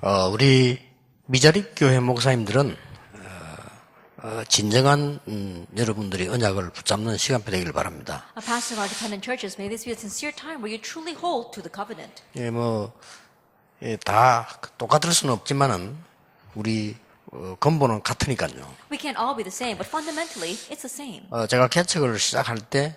우리 미자립 교회 목사님들은 진정한 여러분들이 언약을 붙잡는 시간표 되기를 바랍니다. Pastor of our dependent churches, may this be a sincere time where you truly hold to the covenant. 다 똑같을 수는 없지만은 우리 근본은 같으니까요. We can't all be the same, but fundamentally, it's the same. 제가 개척을 시작할 때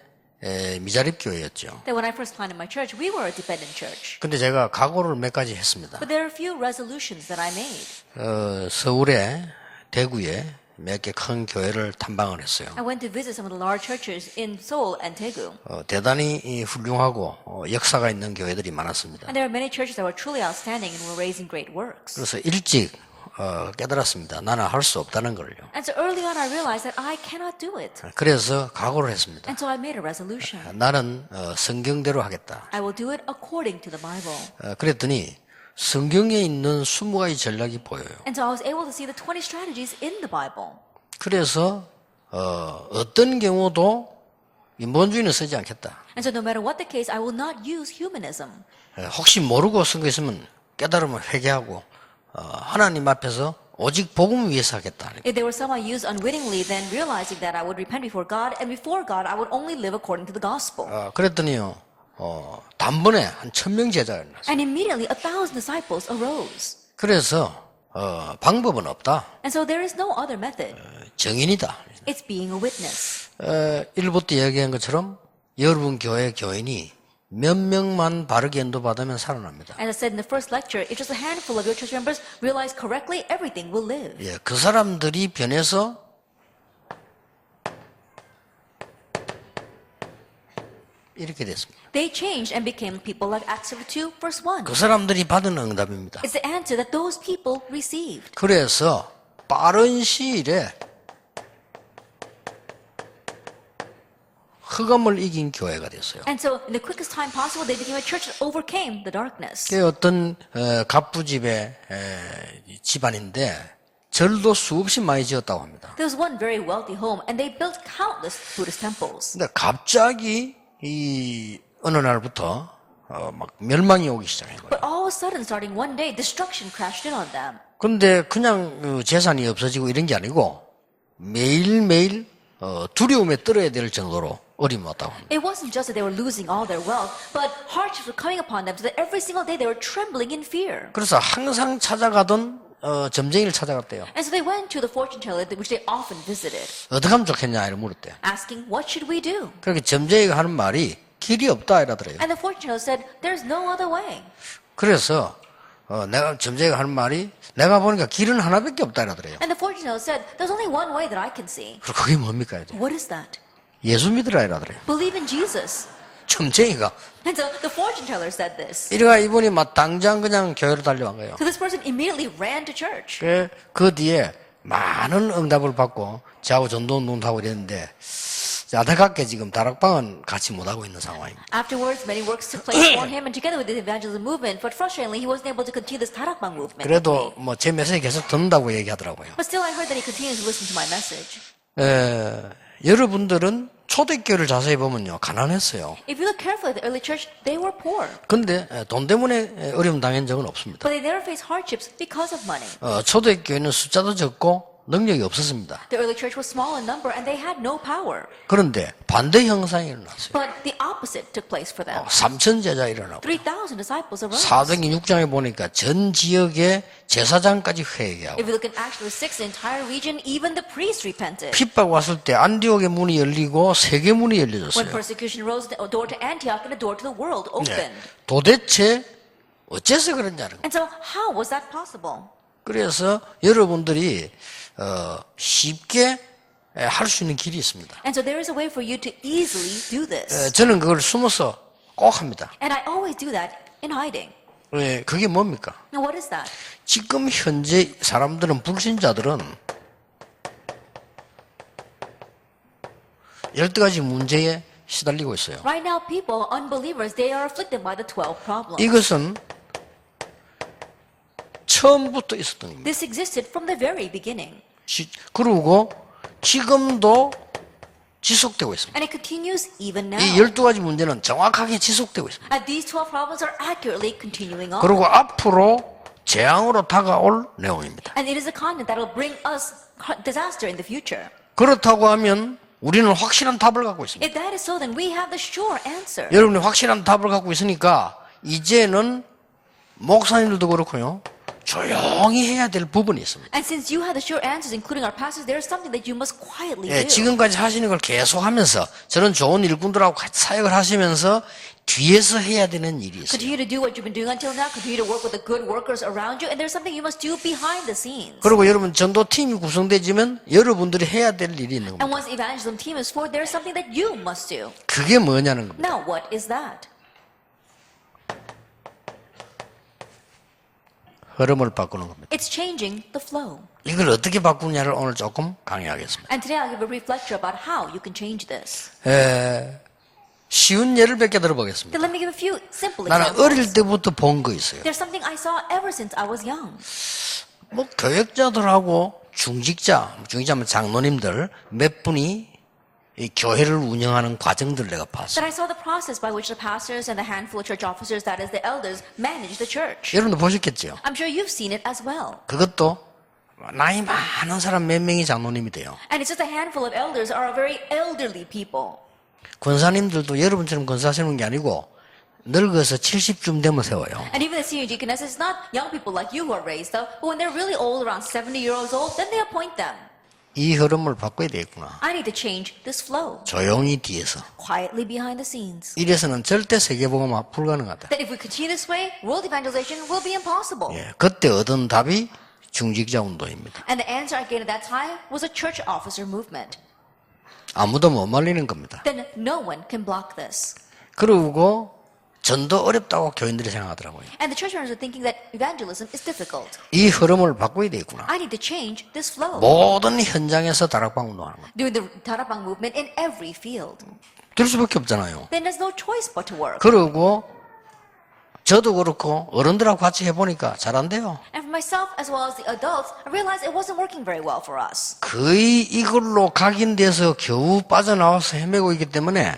미자립 교회였죠. That when I first planted my church, we were a dependent church. 근데 제가 각오를 몇 가지 했습니다. But there are a few resolutions that I made. 서울에, 대구에 몇 개 큰 교회를 탐방을 했어요. I went to visit some of the large churches in Seoul and Daegu. 대단히 훌륭하고 역사가 있는 교회들이 많았습니다. And there are many churches that were truly outstanding and were raising great works. 그래서 일찍 깨달았습니다. 나는 할 수 없다는 걸요. And so early on I realized that I cannot do it. 그래서 각오를 했습니다. And so I made a resolution. 나는 성경대로 하겠다. I will do it according to the Bible. 그랬더니 성경에 있는 20가지 전략이 보여요. And so I was able to see the 20 strategies in the Bible. 그래서 어떤 경우도 인본주의는 쓰지 않겠다. And so no matter what the case, I will not use humanism. 혹시 모르고 쓴 거 있으면 깨달으면 회개하고 하나님 앞에서 오직 복음을 위해서 하겠다. If there were some I used unwittingly, then realizing that I would repent before God, and before God I would only live according to the gospel. 그랬더니요, 단번에 한 1000명 제자가 일어났어요. And immediately 1,000 disciples arose. 그래서 방법은 없다. And so there is no other method. 정인이다. It's being a witness. 1부 때 이야기한 것처럼 여러분 교회 교인이 몇 명만 바르게 인도받으면 살아납니다. As I said in the first lecture, if just a handful of your church members realize correctly, everything will live. 그 사람들이 변해서 이렇게 됐습니다. They changed and became people like Acts 2, verse 1. 그 사람들이 받은 응답입니다. It's the answer that those people received. 그래서 빠른 시일에 흑암을 이긴 교회가 됐어요. And so in the quickest time possible, they became a church that overcame the darkness. 그 어떤 갑부집의 집안인데 절도 수없이 많이 지었다고 합니다. There was one very wealthy home, and they built countless Buddhist temples. 근데 갑자기 이 어느 날부터 막 멸망이 오기 시작한 거예요. But all of a sudden, starting one day, destruction crashed in on them. 근데 그냥 재산이 없어지고 이런 게 아니고 매일매일 두려움에 떨어야 될 정도로 어려움이 왔다고 합니다. It wasn't just that they were losing all their wealth, but hardships were coming upon them so that every single day they were trembling in fear. 그래서 항상 찾아가던 점쟁이를 찾아갔대요. And so they went to the fortune teller, which they often visited, 어떻게 하면 좋겠냐 이를 물었대요. asking, what should we do? 그렇게 점쟁이가 하는 말이 길이 없다 이러더래요. And the fortune teller said, there's no other way. 그래서 내가 점쟁이가 하는 말이 내가 보니까 길은 하나밖에 없다 이러더래요. And the fortune teller said, there's only one way that I can see. 그리고 그게 뭡니까? 이제? What is that? 예수 믿으라 이러더래요. Believe in Jesus. 점쟁이가 And so the fortune teller said this. 이래가 이분이 막 당장 그냥 교회로 달려간 거예요. So this person immediately ran to church. 그 뒤에 많은 응답을 받고 저하고 전도운동도 하고 이랬는데 안타깝게 지금 다락방은 같이 못하고 있는 상황입니다. Afterwards, many works took place for him and together with the evangelism movement, but frustratingly, he wasn't able to continue this Tarakbang movement. 그래도 뭐 제 메시지 계속 듣는다고 얘기하더라고요. But still, I heard that he continues to listen to my message. 여러분들은 초대교회를 자세히 보면요 가난했어요. If you look carefully at the early church, they were poor. 근데 돈 때문에 어려움 당한 적은 없습니다. But they never faced hardships because of money. 초대교회는 숫자도 적고 능력이 없었습니다. The early church was small in number and they had no power. 그런데 반대 현상이 일어났어요. But the opposite took place for them. 3천 제자 일어나고 3,000 disciples arose. 사도행 6장에 보니까 전 지역의 제사장까지 회개하고 If you look in Acts 6, the entire region, even the priests repented. 핍박 왔을 때 안디옥의 문이 열리고 세계 문이 When 열려졌어요. persecution rose, the door to Antioch and the door to the world opened. 도대체 어째서 그런냐는 거예요. And so, how was that possible? 그래서 여러분들이 쉽게 할 수 있는 길이 있습니다. And so there is a way for you to easily do this. 저는 그걸 숨어서 꼭 합니다. And I always do that in hiding. 그게 뭡니까? Now what is that? 지금 현재 사람들은 불신자들은 12가지 문제에 시달리고 있어요. Right now, people, unbelievers, they are afflicted by the 12 problems. 이것은 처음부터 있었던 겁니다. This existed from the very beginning. 그리고 지금도 지속되고 있습니다. And it continues even now. 이 12가지 문제는 정확하게 지속되고 있습니다. And these 12 problems are accurately continuing on. 그리고 앞으로 재앙으로 다가올 내용입니다. And it is a content that will bring us disaster in the future. 그렇다고 하면 우리는 확실한 답을 갖고 있습니다. If that is so, then we have the sure answer. 여러분이 확실한 답을 갖고 있으니까 이제는 목사님들도 그렇고요. 조용히 해야 될 부분이 있습니다. And since you have the sure answers, including our pastors, there is something that you must quietly 예, do. 지금까지 하시는 걸 계속 하면서 저런 좋은 일꾼들하고 같이 사역을 하시면서 뒤에서 해야 되는 일이 있어요. Continue to do what you've been doing until now. Continue to work with the good workers around you. And there's something you must do behind the scenes. 그리고 여러분 전도팀이 구성되지면 여러분들이 해야 될 일이 있는 겁니다. And once evangelism team is formed, there's something that you must do. 그게 뭐냐는 겁니다. Now, what is that? 흐름을 바꾸는 겁니다. It's changing the flow. 이걸 어떻게 바꾸냐를 오늘 조금 강의하겠습니다. And today I'll give a brief lecture about how you can change this. 쉬운 예를 몇 개 들어보겠습니다. Then let me give a few simple 나는 examples. 어릴 때부터 본 거 있어요. There's something I saw ever since I was young. 뭐 교역자들하고 중직자면 장로님들 몇 분이 이 교회를 운영하는 과정들 내가 봤어요. That I saw the process by which the pastors and the handful of church officers, that is the elders, manage the church. 여러분도 보셨겠죠? I'm sure you've seen it as well. 그것도 나이 많은 사람 몇 명이 장로님이 돼요. And it's just a handful of elders are very elderly people. 권사님들도 여러분처럼 권사 세우는 게 아니고 늙어서 70쯤 되면 세워요. And even the senior deaconesses, it's not young people like you who are raised up, but when they're really old, around 70 years old, then they appoint them. 이 흐름을 바꿔야 되겠구나. I need to change this flow. 조용히 뒤에서. Quietly behind the scenes. 이래서는 절대 세계복음화 불가능하다. That if we continue this way, world evangelization will be impossible. 예, 그때 얻은 답이 중직자 운동입니다. And the answer I gave at that time was a church officer movement. 아무도 못 말리는 겁니다. Then no one can block this. 그리고 전도 어렵다고 교인들이 생각하더라고요. And the church members are thinking that evangelism is difficult. 이 흐름을 바꿔야 되겠구나. I need to change this flow. 모든 현장에서 다락방 운동하는 거예요. Doing the Tarapang movement in every field. 될 수밖에 없잖아요. Then there's no choice but to work. 그리고 저도 그렇고 어른들하고 같이 해보니까 잘 안 돼요. And for myself as well as the adults, I realized it wasn't working very well for us. 거의 이걸로 각인돼서 겨우 빠져나와서 헤매고 있기 때문에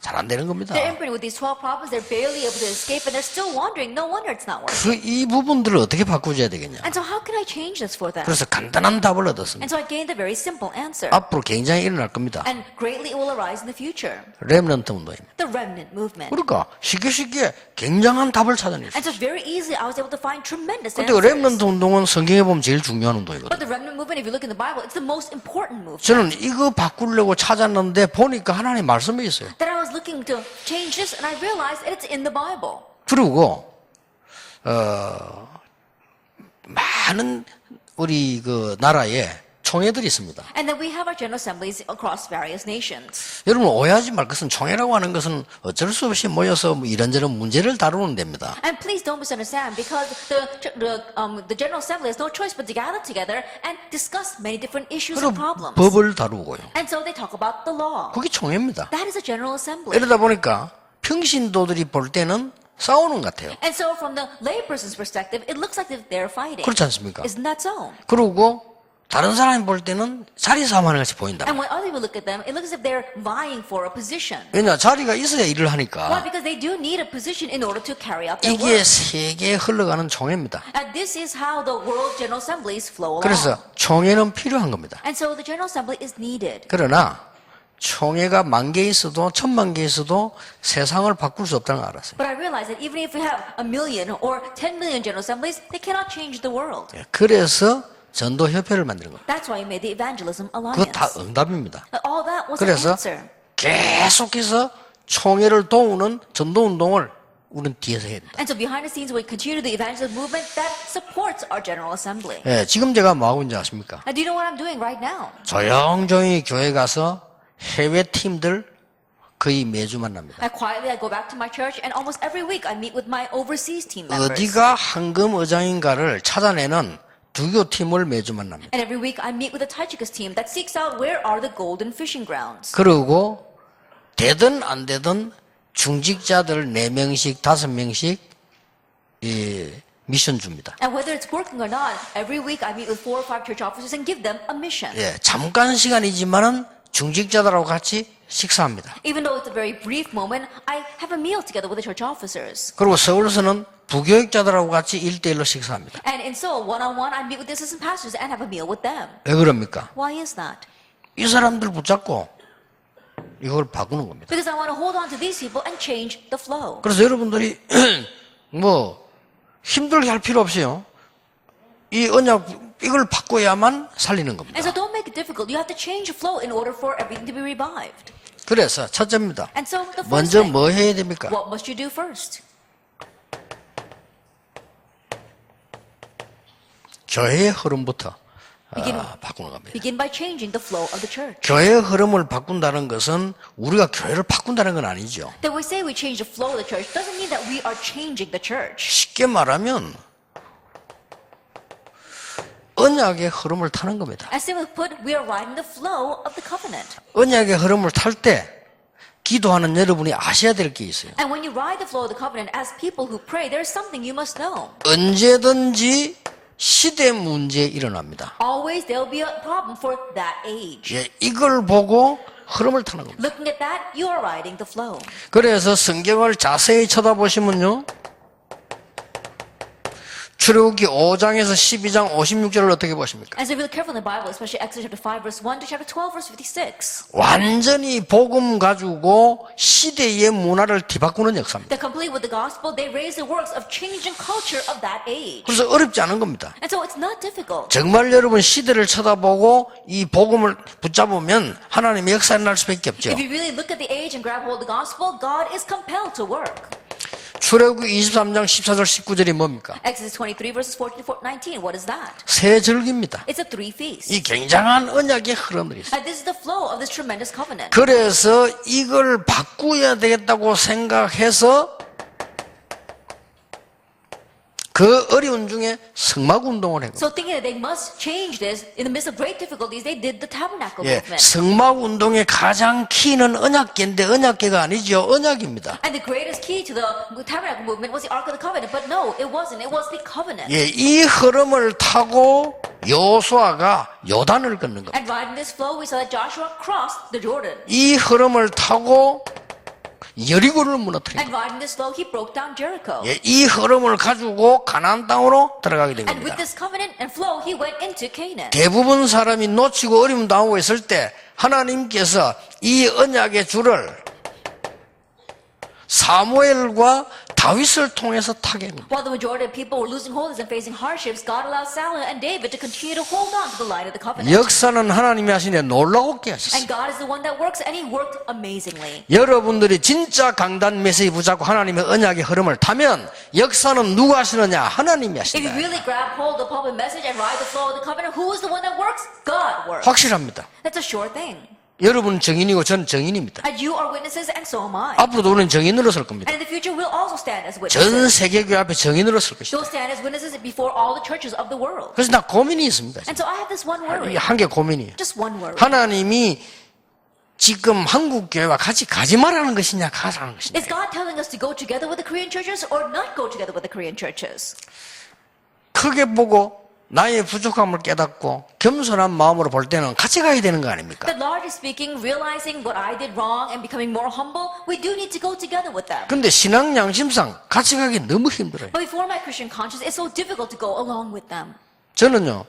잘 안 되는 겁니다. They're imprinted with these 12 problems. They're barely able to escape, and they're still wandering. No wonder it's not working. 이 부분들을 어떻게 바꾸어야 되겠냐. And so how can I change this for them? 그래서 간단한 답을 얻었습니다. And so I gained a very simple answer. 앞으로 굉장히 일어날 겁니다. And greatly it will arise in the future. 렘넌트 운동입니다. The remnant movement. 그러니까 쉽게 굉장한 답을 찾아냈어요. And so very easily I was able to find tremendous 근데 answers. 렘넌트 운동은 성경에 보면 제일 중요한 운동이거든요. But the remnant movement, if you look in the Bible, it's the most important movement. 저는 이거 바꾸려고 찾았는데 보니까 하나님 말씀이 있어요. That I was looking to change this, and I realized it's in the Bible. 그리고 많은 우리 그 나라에 총회들이 있습니다. And then we have our general assemblies across various nations. 여러분 오해하지 말 것은 총회라고 하는 것은 어쩔 수 없이 모여서 뭐 이런저런 문제를 다루는 데입니다. And please don't misunderstand, because the general assembly has no choice but to gather together and discuss many different issues 그리고 and problems. 법을 다루고요. And so they talk about the law. 그게 총회입니다. That is a general assembly. 이러다 보니까 평신도들이 볼 때는 싸우는 것 같아요. And so from the layperson's perspective, it looks like they're fighting. 그렇지 않습니까? Isn't that so? 그리고 다른 사람이 볼 때는 자리 싸움하는 같이 보인다. And when other people look at them, it looks as if they're vying for a position. 왜냐 자리가 있어야 일을 Why? 하니까. Because they do need a position in order to carry out their 이게 work. 세계에 흘러가는 총회입니다. And this is how the world general assemblies flow along. 그래서 총회는 필요한 겁니다. And so the general assembly is needed. 그러나 총회가 10,000개 있어도 1,000,000개 있어도 세상을 바꿀 수 없다는 걸 알았어요. But I realize that even if we have 1,000,000 or 10 million general assemblies, they cannot change the world. 그래서 전도협회를 만드는 겁니다. That's why we made the evangelism 그거 alliance. 다 응답입니다. All that was an 그래서 answer. 계속해서 총회를 도우는 전도운동을 우리는 뒤에서 해야 된다. And so behind the scenes, we continue the evangelism movement that supports our general assembly. 예, 지금 제가 뭐하고 있는지 아십니까? Now, do you know what I'm doing right now? 조용조용히 교회 가서 해외 팀들 거의 매주 만납니다. I go back to my church, and almost every week I meet with my overseas team members. 어디가 황금 의장인가를 찾아내는 두교팀을 매주 만납니다. And every week I meet with the Tychicus team that seeks out where are the golden fishing grounds. 그리고 되든 안 되든 중직자들 4명씩 5명씩 미션 줍니다. And whether it's working or not, every week I meet with 4 or 5 church officers and give them a mission. 예, 잠깐 시간이지만은 중직자들하고 같이 식사합니다. Even though it's a very brief moment, I have a meal together with the church officers. 그리고 서울서는 부교육자들하고 같이 1대1로 식사합니다. And in Seoul, one-on-one, I meet with the assistant pastors and have a meal with them. 왜 그럽니까? Why is that? 이 사람들 붙잡고 이걸 바꾸는 겁니다. Because I want to hold on to these people and change the flow. 그래서 여러분들이 뭐 힘들게 할 필요 없어요. 이 언약 이걸 바꿔야만 살리는 겁니다. And so don't make it difficult. You have to change the flow in order for everything to be revived. 그래서 첫째입니다. And so the first 먼저 thing, 뭐 해야 됩니까? what must you do first? 교회의 흐름부터 Begin- 바꾸는 겁니다. Begin by changing the flow of the church. 교회의 흐름을 바꾼다는 것은 우리가 교회를 바꾼다는 건 아니죠. That we say we change the flow of the church doesn't mean that we are changing the church. 쉽게 말하면 언약의 흐름을 타는 겁니다. As simply put, we are riding the flow of the covenant. 언약의 흐름을 탈 때 기도하는 여러분이 아셔야 될 게 있어요. And when you ride the flow of the covenant, as people who pray, there's something you must know. 언제든지 시대 문제 일어납니다. Always there will be a problem for that age. 예, 이걸 보고 흐름을 타는 겁니다. Looking at that, you are riding the flow. 그래서 성경을 자세히 쳐다보시면요. 출애굽기 5장에서 12장 56절을 어떻게 보십니까? As we look carefully in the Bible, especially Exodus chapter 5 verse 1 to chapter 12 verse 56, 완전히 복음 가지고 시대의 문화를 뒤바꾸는 역사입니다. that complete with the gospel, they raise the works of changing culture of that age. 그래서 어렵지 않은 겁니다. And so it's not difficult. 정말 여러분 시대를 쳐다보고 이 복음을 붙잡으면 하나님의 역사가 날 수밖에 없죠. If you really look at the age and grab hold of the gospel, God is compelled to work. 출애굽기 23장 14절 19절이 뭡니까? Exodus 23 verses 14 to 19, what is that? 새 절기입니다. It's a three feast. 이 굉장한 언약의 흐름들이 있어요. And this is the flow of this tremendous covenant. 그래서 이걸 바꾸어야 되겠다고 생각해서 그 어려운 중에 성막 운동을 했고, So thinking that they must change this, in the midst of great difficulties, they did the tabernacle 예, movement. 성막 운동의 가장 키는 언약계인데 언약계가 아니죠. 언약입니다. And the greatest key to the tabernacle movement was the Ark of the Covenant. But no, it wasn't. It was the covenant. 예, 이 흐름을 타고 여호수아가 요단을 걷는 겁니다. And riding this flow, we saw that Joshua crossed the Jordan. 이 흐름을 타고 여리고를 무너뜨린 And 겁니다. riding this flow, he broke down Jericho. 예, 이 흐름을 가지고 가나안 땅으로 들어가게 된 And with 겁니다. this covenant and flow, he went into Canaan. 대부분 사람이 놓치고 어려움 당하고 있을 때 하나님께서 이 언약의 줄을 사무엘과 다윗을 통해서 타게 합니다. While the majority of people were losing hold and facing hardships, God allowed Samuel and David to continue to hold on to the line of the covenant. 역사는 하나님이 하시는데 놀라웠게 하셨어요. And God is the one that works, and He worked amazingly. 여러분들이 진짜 강단 메시지 붙잡고 하나님의 언약의 흐름을 타면 역사는 누가 하시느냐? 하나님이 If you 하신다. really grab hold of the pulpit message and ride the flow of the covenant, who is the one that works? God works. 확실합니다. That's a sure thing. 여러분은 증인이고 저는 증인입니다. And you are witnesses, and so am I. 앞으로도 우리는 증인으로 설 겁니다. And in the future, we'll also stand as 전 witnesses. 세계 교회 앞에 증인으로 설 것이다. We'll stand as witnesses before all the churches of the world. 그래서 나 고민이 있습니다. And so I have this one worry. 한 개 고민이에요. Just one worry. 하나님이 지금 한국 교회와 같이 가지 말라는 것이냐, 가라는 것이냐. Is God telling us to go together with the Korean churches or not go together with the Korean churches? 크게 보고 나의 부족함을 깨닫고 겸손한 마음으로 볼 때는 같이 가야 되는 거 아닙니까? But largely speaking, realizing what I did wrong and becoming more humble, we do need to go together with them. 근데 신앙 양심상 같이 가기 너무 힘들어요. But before my Christian conscience, it's so difficult to go along with them. 저는요,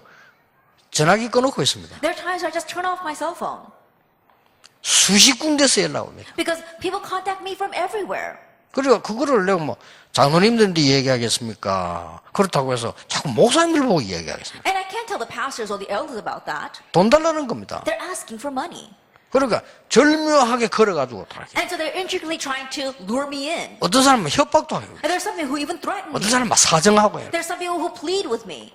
전화기 꺼놓고 있습니다. There are times where I just turn off my cell phone 수십 군데서 연락 옵니다. because people contact me from everywhere. 그리고 그거를 내가 뭐 장로님들한테 얘기하겠습니까? 그렇다고 해서 자꾸 목사님들 보고 얘기하겠습니까? And I can't tell the pastors or the elders about that. 돈 달라는 겁니다. They're asking for money. 그러니까 절묘하게 걸어가지고 다 이렇게. And so they're intricately trying to lure me in. 어떤 사람은 협박도 하고, And there's some people who even threaten 어떤 me. 사람은 막 사정하고 해요. There's some people who plead with me.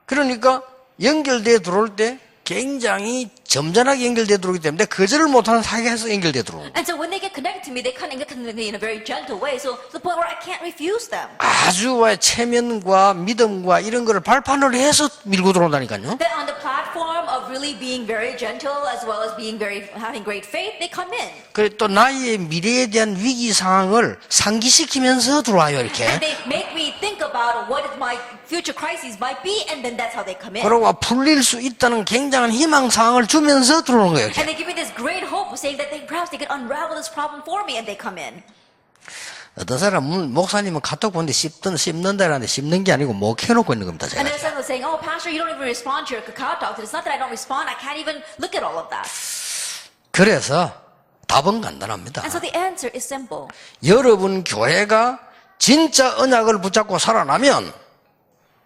그러니까 연결돼 들어올 때 굉장히 점잖하게 연결돼 들어오기 때문에 거절을 못하는 사이에서 연결돼 들어오고, And so when they get connected to me, they kind of get connected to me in a very gentle way, so to the point where I can't refuse them. 아주 체면과 믿음과 이런 거를 발판으로 해서 밀고 들어온다니까요. That on the platform of really being very gentle as well as being having great faith, they come in. 그리고 또 나의 미래에 대한 위기 상황을 상기시키면서 들어와요, 이렇게. And they make me think about what my future crises might be, and then that's how they come in. 그러고 풀릴 수 있다는 굉장한 희망 상황을 주면서 들어오는 거예요, 이렇게. And they give me this great hope, saying that perhaps they could unravel this problem for me, and they come in. 어떤 사람은 목사님은 카톡 보는데 씹는다라는데 씹는 게 아니고 못 해놓고 있는 겁니다. 제가. And then someone was saying, oh, Pastor, you don't even respond to your Kakao Talks. It's not that I don't respond. I can't even look at all of that. 그래서 답은 간단합니다. And so the answer is simple. 여러분 교회가 진짜 언약을 붙잡고 살아나면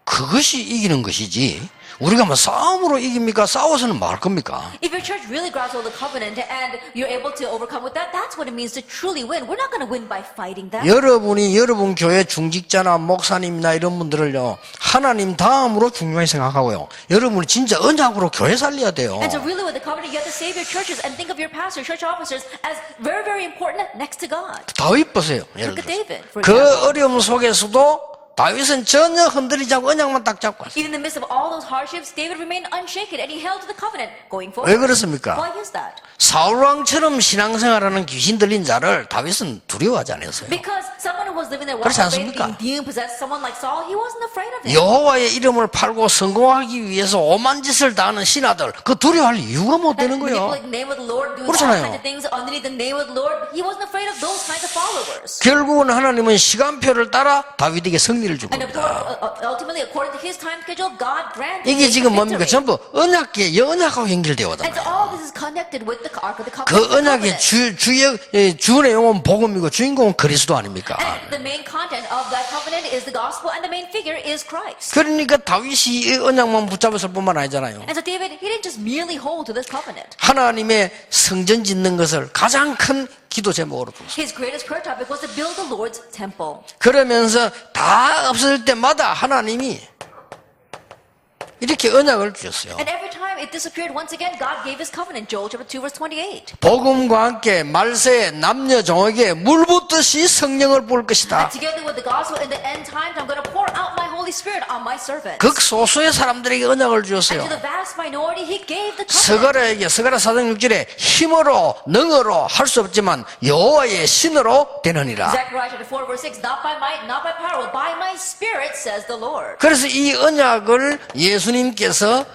그것이 이기는 것이지 우리가 뭐 싸움으로 이깁니까? 싸워서는 뭐 할 겁니까? If your church really grasps all the covenant and you're able to overcome with that, that's what it means to truly win. We're not going to win by fighting them. 여러분이 여러분 교회 중직자나 목사님이나 이런 분들을요 하나님 다음으로 중요하게 생각하고요 여러분이 진짜 언약으로 교회 살려야 돼요. And so really with the covenant, you have to save your churches and think of your pastors, church officers as very, very important next to God. 다윗 보세요. 예를 Look at 들어서. David, for 그 example. 어려움 속에서도 다윗은 전혀 흔들리지 않고 언약만 딱 잡고 왔어요. Even in the midst of all those hardships, David remained unshaken and he held to the covenant going forward. 왜 그렇습니까? Why is that? 사울왕처럼 신앙생활하는 귀신 들린 자를 다윗은 두려워하지 않았어요. Because someone who was living their 그렇지 walk of faith, 않습니까? being demon possessed, someone like Saul, he wasn't afraid of him. 여호와의 이름을 팔고 성공하기 위해서 오만 짓을 다하는 신하들 그 두려워할 이유가 못 되는 거예요. Manipulating the name of the Lord, doing all 그렇잖아요. kinds of things underneath the name of the Lord, he wasn't afraid of those kinds of followers. 결국은 하나님은 시간표를 따라 다윗에게 승리를 준 And 겁니다. ultimately, according to his time schedule, God granted 이게 him 지금 뭡니까? victory. 전부 언약계 언약하고 연결되어 And so 왔단 all this is connected with the Ark of the 그 Covenant. 언약의 주 내용은 복음이고 주인공은 그리스도 아닙니까? And the main content of that covenant is the gospel, and the main figure is Christ. 그러니까 다윗이 이 언약만 붙잡았을 뿐만 아니잖아요. And so David, he didn't just merely hold to this covenant. 하나님의 성전 짓는 것을 가장 큰 기도 제목으로 두었어요. His greatest prayer topic was to build the Lord's temple. 그러면서 다 없어질 때마다 하나님이 이렇게 언약을 주셨어요. And every time it disappeared, once again, God gave his covenant. Joel chapter 2, verse 28. 복음과 함께 말세에 남녀 종에게 물 붓듯이 성령을 부을 것이다. And together with the gospel in the end times, I'm going to pour out my Holy Spirit on my servants. 극소수의 사람들에게 언약을 And to 주셨어요. the vast minority, he gave the covenant. 스가랴에게 스가랴 4장 6절에 힘으로 능으로 할 수 없지만 여호와의 신으로 되느니라. Zechariah chapter 4, verse 6. Not by might, not by power, but by my Spirit, says the Lord. 그래서 이 언약을 예수님께서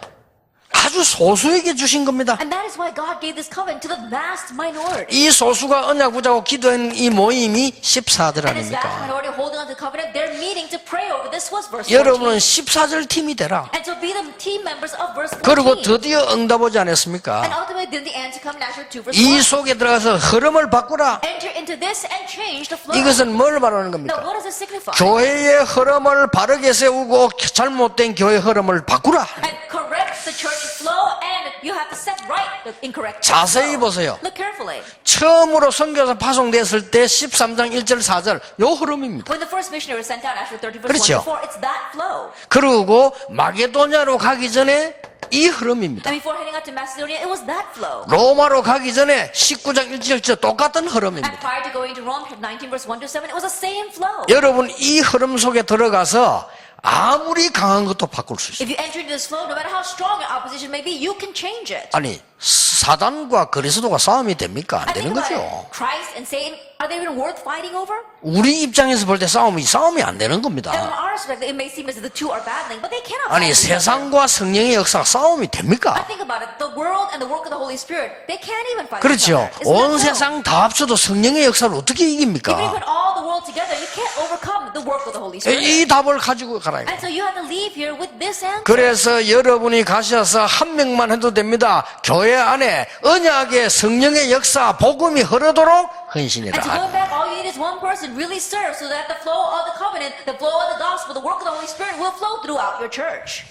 아주 소수에게 주신 겁니다. And that is why God gave this covenant to the vast minority. 이 소수가 언약 붙잡고 기도한 이 모임이 14들 And this vast 아닙니까? minority holding on to the covenant, they're meeting to pray over. This was verse 14. 여러분은 14절 팀이 되라. And so be the team members of verse 14. 그리고 드디어 응답하지 And 않았습니까? ultimately, then the answer comes in Acts 2, verse 이 1. 속에 들어가서 흐름을 바꾸라. Enter into this and change the flow. 이것은 뭘 말하는 Now, 겁니까? what does it signify? 교회의 흐름을 바르게 세우고 잘못된 교회 흐름을 바꾸라. And correct the church flow, and you have to set right the incorrect 자세히 flow. 보세요. Look carefully. 처음으로 선교사 파송됐을 때 13장 1절 4절 요 흐름입니다. When the first missionary was sent out, Acts 30, verse 그렇죠. 1 to 4, it's that flow. 그리고 마게도냐로 가기 전에 이 흐름입니다. And before heading out to Macedonia, it was that flow. 로마로 가기 전에 19장 1절 똑같은 And 흐름입니다. prior to going to Rome, chapter 19, verse 1 to 7, it was the same flow. 여러분 이 흐름 속에 들어가서 아무리 강한 것도 바꿀 수 있어요. If you enter into this flow, no matter how strong your opposition may be, you can change it. 아니 사단과 그리스도가 싸움이 됩니까? 안 I 되는 think about 거죠. it. Christ and Satan, are they even worth fighting over? 우리 입장에서 볼 때 싸움이 안 되는 And from 겁니다. our perspective, it may seem as if the two are battling, but they cannot 아니 fight each other. 세상과 성령의 역사가 싸움이 I 됩니까? think about it. The world and the work of the Holy Spirit, they can't even fight each 그렇죠. other. Isn't 온 that so? 세상 다 합쳐도 성령의 역사를 어떻게 Even if you 이깁니까? put all the world together, you can't overcome the work of the Holy Spirit. 이 답을 가지고 가라. And so you have to leave here with this answer. 그래서 여러분이 가셔서 한 명만 해도 됩니다. 교회 안에 언약의 성령의 역사, 복음이 흐르도록 헌신이라. And to go back, all you need is one person really serve so that the flow of the covenant, the flow of the gospel, the work of the Holy Spirit will flow throughout your church.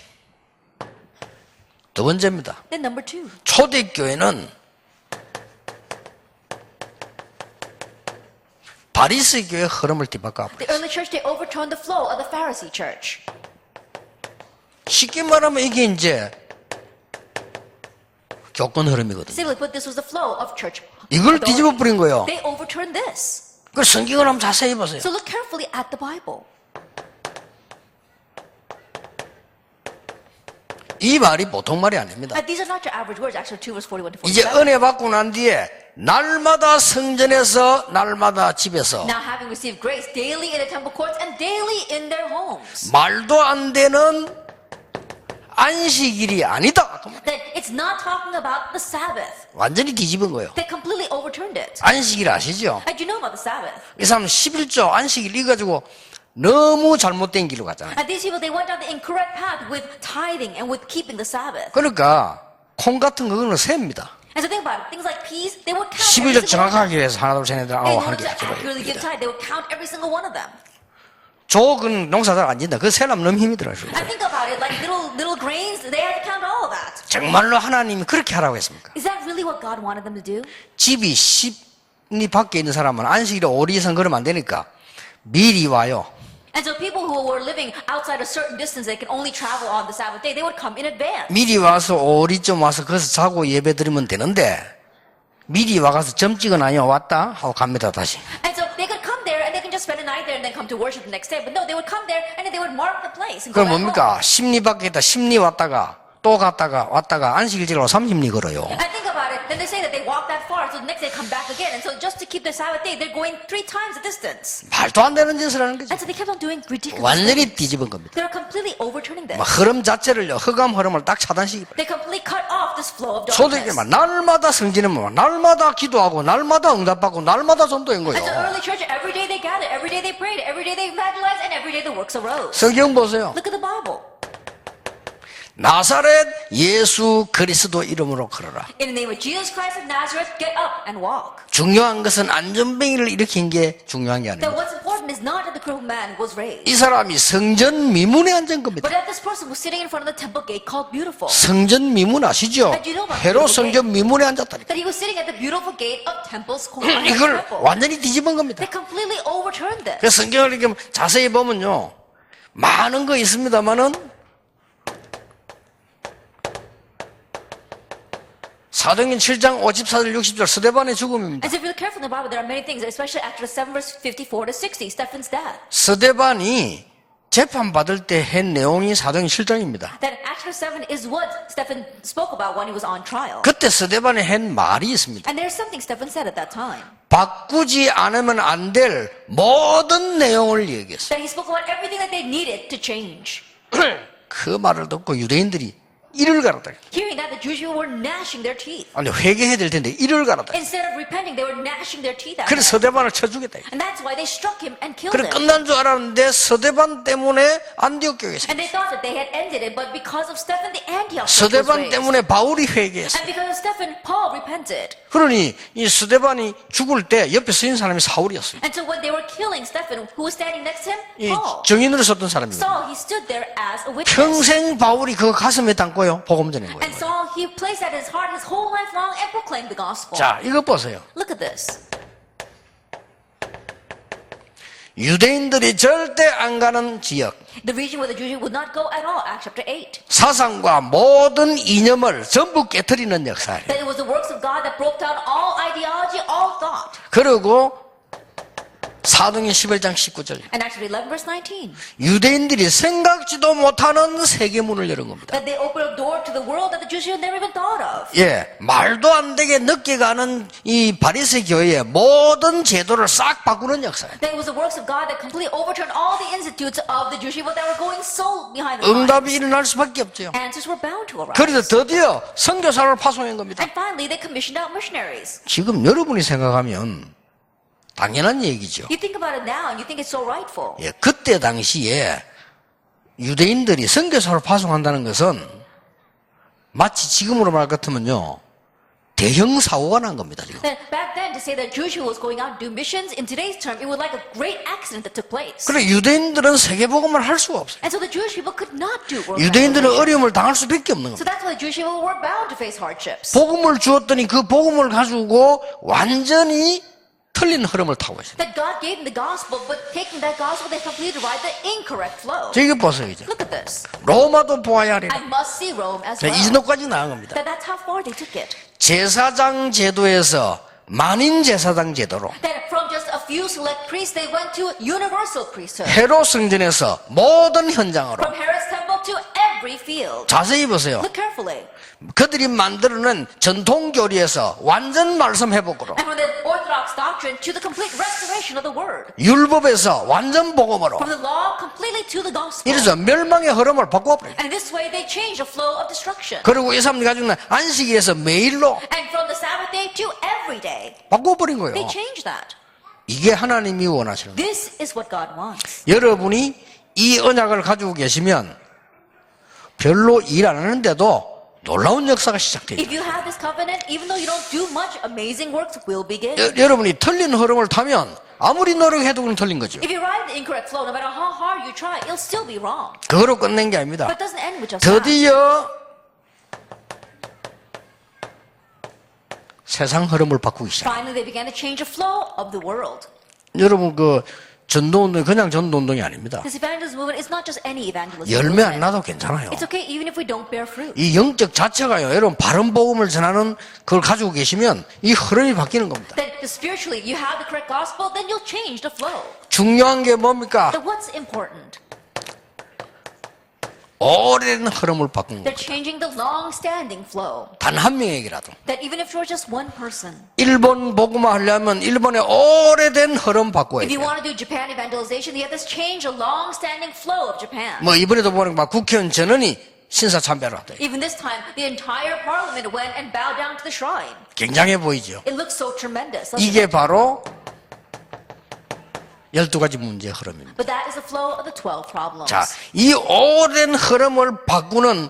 두 번째입니다. Then number 2. 초대교회는 바리새 교회의 흐름을 뒤바꿔. The early church, they overturned the flow of the Pharisee church. 쉽게 말하면 이게 이제 교권 흐름이거든요. Simply put, this was the flow of church. 이걸 authority. 뒤집어 버린 거예요. They overturned this. 그 성경을 한번 자세히 보세요. So look carefully at the Bible. 이 말이 보통 말이 아닙니다. And these are not your average words. Actually, 2 verse 41 to 이제 47. 은혜 받고 난 뒤에 날마다 성전에서 날마다 집에서 Now having received grace daily in the temple courts and daily in their homes. 말도 안 되는 안식일이 아니다. That it's not talking about the Sabbath. 완전히 뒤집은 거예요. They completely overturned it. 안식일 아시죠? And you know about the Sabbath. 이 사람 11조 안식일 이가지고 너무 잘못된 길로 갔잖아요. And these people, they went down the incorrect path with tithing and with keeping the Sabbath. 그러니까 콩 같은 거는 셉니다. And so think about it. Things like peas, they would count 11조 every single one. 정확하게 해서 하나 둘 셋 넷 아홉 In 하는 order 게 to accurately give tithe, they would count every single one of them. 조금 농사 잘 안 짓는다. 그 세람 너무 힘이 들어요. And think about it, like little grains, they had to count all of that. 정말로 하나님이 그렇게 하라고 했습니까? Is that really what God wanted them to do? 집이 10리 밖에 있는 사람은 안식일에 5리 이상 걸으면 안 되니까 미리 와요. And so people who were living outside a certain distance, they can only travel on the Sabbath day, they would come in advance. 미리 와서 5리쯤 와서 거기서 자고 예배 드리면 되는데 미리 와가서 점 찍어놔요. 왔다 하고 갑니다 다시. And so they could come there and they can just spend a night there and then come to worship the next day. But no, they would come there and then they would mark the place and go 그럼 back home. 뭡니까? 10리 밖에 있다 10리 왔다가 또 갔다가 왔다가 안식일 지나고 30리 걸어요. And think about it. Then they say that they walk that far, so the next day come back again. And so just to keep their Sabbath day, they're going 3 times the distance. 말도 안 되는 짓을 하는 거죠. And so they kept on doing ridiculous 완전히 things. 뒤집은 겁니다. They're completely overturning this. 막 흐름 자체를요. 흑암 흐름을 딱 차단시키고 They completely cut off this flow of 초대교회 darkness. 막 날마다 성지는 뭐 날마다 기도하고 날마다 응답받고 날마다 전도인 And so 거예요. early church, every day they gathered, every day they prayed, every day they evangelized, and every day the works arose. 성경 보세요. Look at the Bible. 나사렛 예수 그리스도 이름으로 걸어라. In the name of Jesus Christ of Nazareth, get up and walk. 중요한 것은 안전뱅이를 일으킨 게 중요한 게 That 아닙니다. what's important is not that the crippled man was raised, 이 사람이 성전 미문에 앉은 겁니다. but that this person was sitting in front of the temple gate called Beautiful. 성전 미문 아시죠? 회로 성전 미문에 앉았다니까. That he was sitting at the beautiful gate of Temple's court. 이걸 완전히 뒤집은 겁니다. They completely overturned this. 그래서 성경을 이렇게 자세히 보면요. 많은 거 있습니다만은 사도행전 7장 54절 60절 스데반의 죽음입니다. And so if you look carefully in the Bible, there are many things, especially after 7 verse 54 to 60, Stephen's death. 스데반이 재판받을 때 한 내용이 사도행전 7장입니다. That Acts 7 is what Stephen spoke about when he was on trial. 그때 스데반이 한 말이 있습니다. And there's something Stephen said at that time. 바꾸지 않으면 안 될 모든 내용을 얘기했어요. That he spoke about everything that they needed to change. 그 말을 듣고 유대인들이 이를 갈았다. Hearing that, the Jewish people were gnashing their teeth. 아니 회개해야 될 텐데 이를 갈았다. Instead of repenting, they were gnashing their teeth at 그래서 him. 스데반을 쳐 죽였다. And that's why they struck him and killed 그래 him. 끝난 줄 알았는데 스데반 때문에 안디옥 교회가 And they thought that they had ended it, but because of Stephen, the Antioch church was 스데반 raised. 때문에 바울이 회개했어. And because of Stephen, Paul repented. 그러니 이 스데반이 죽을 때 옆에 서 있는 사람이 사울이었어요. And so when they were killing Stephen, who was standing next to him? 이 Paul. 정인으로 섰던 사람입니다. Saul, he stood there as a witness. 평생 바울이 그거 가슴에 담고요 복음 전인 거예요. And Saul, he placed that in his heart his whole life long and proclaimed the gospel. 자, 이거 보세요. Look at this. 유대인들이 절대 안 가는 지역, The region where the Jews would not go at all, Acts chapter 8. 사상과 모든 이념을 전부 깨뜨리는 역사예요. That it was the works of God that broke down all ideology, all thought. 그리고 사도행전 11장 19절 And Acts 11 verse 19. 유대인들이 생각지도 못하는 세계문을 여는 겁니다. That they opened a door to the world that the Jews had never even thought of. 예, 말도 안 되게 늦게 가는 이 바리새 교회의 모든 제도를 싹 바꾸는 역사예요. That it was the works of God that completely overturned all the institutes of the Jewish people that were going so behind the 응답이 lines. 일어날 수밖에 없죠. Answers were 보und to arise. 그래서 드디어 선교사를 파송한 겁니다. And finally, they commissioned out missionaries. 지금 여러분이 생각하면 당연한 얘기죠. You think about it now and you think it's so rightful. 예, 그때 당시에 유대인들이 선교사를 파송한다는 것은 마치 지금으로 말 같으면요 대형 사고가 난 겁니다. 지금. Then back then, to say that Jewish people was going out to do missions, in today's term, it was like a great accident that took place. 그래 유대인들은 세계복음을 할 수가 없어요. And so the Jewish people could not do world 유대인들은 evangelization. 어려움을 당할 수밖에 없는 겁니다. So that's why the Jewish people were bound to face hardships. 복음을 주었더니 그 복음을 가지고 완전히 틀린 흐름을 타고 있어요. That God gave them the gospel, but taking that gospel, they completely ride the incorrect flow. 저 이거 보세요 이제. Look at this. 로마도 보아야 하리라. I must see Rome as 자, well. 이 정도까지 나온 겁니다. That's how far they took it. 제사장 제도에서 만인 제사장 제도로 That from just a few select priests, they went to universal priesthood. 헤롯 성전에서 모든 현장으로 From Herod's temple to every field. 자세히 보세요. Look carefully. 그들이 만들어낸 전통 교리에서 완전 말씀 회복으로 And from the Orthodox doctrine doctrine to the complete restoration of the word. 율법에서 완전 복음으로. From the law completely to the gospel. 이래서 멸망의 흐름을 바꿔버려요. And this way they change the flow of destruction. 그리고 이 사람들이 가지고 있는 안식일에서 매일로 And from the Sabbath day to every day. 바꿔버린 거예요. They change that. 이게 하나님이 원하시는 거예요. This is what God wants. 여러분이 이 언약을 가지고 계시면 별로 일 안 하는데도 놀라운 역사가 시작돼요. If you have this covenant, even though you don't do much, amazing works will begin. 여러분이 틀린 흐름을 타면 아무리 노력해도 그건 틀린 거죠. If you ride the incorrect flow, no matter how hard you try, it'll still be wrong. 그거로 끝낸 게 아닙니다. But it doesn't end with just that. 드디어 세상 흐름을 바꾸기 시작. Finally, they began to change the flow of the world. 여러분 그 전도운동이 그냥 전도운동이 아닙니다. This evangelism movement is not just any evangelism 열매 안 movement. 나도 괜찮아요. It's okay even if we don't bear fruit. 이 영적 자체가요. 여러분 바른 복음을 전하는 그걸 가지고 계시면 이 흐름이 바뀌는 겁니다. Then spiritually, you have the correct gospel, then you'll change the flow. 중요한 게 뭡니까? But what's important? 오랜 흐름을 바꾸는 They're 겁니다. changing the long-standing flow. 단 한 명에게라도. That even if you're just one person, 일본 복음화 하려면 일본의 오래된 흐름 바꿔야 if you 돼요. want to do Japan evangelization, you have to change the long-standing flow of Japan. 뭐 이번에도 보니까 국회의원 전원이 신사 참배를 하대. Even this time, the entire parliament went and bowed down to the shrine. 굉장해 보이죠. It looks so tremendous. doesn't 이게 it? 바로 12가지 문제의 흐름입니다. But that is the flow of the 12 problems. 자, 이 오랜 흐름을 바꾸는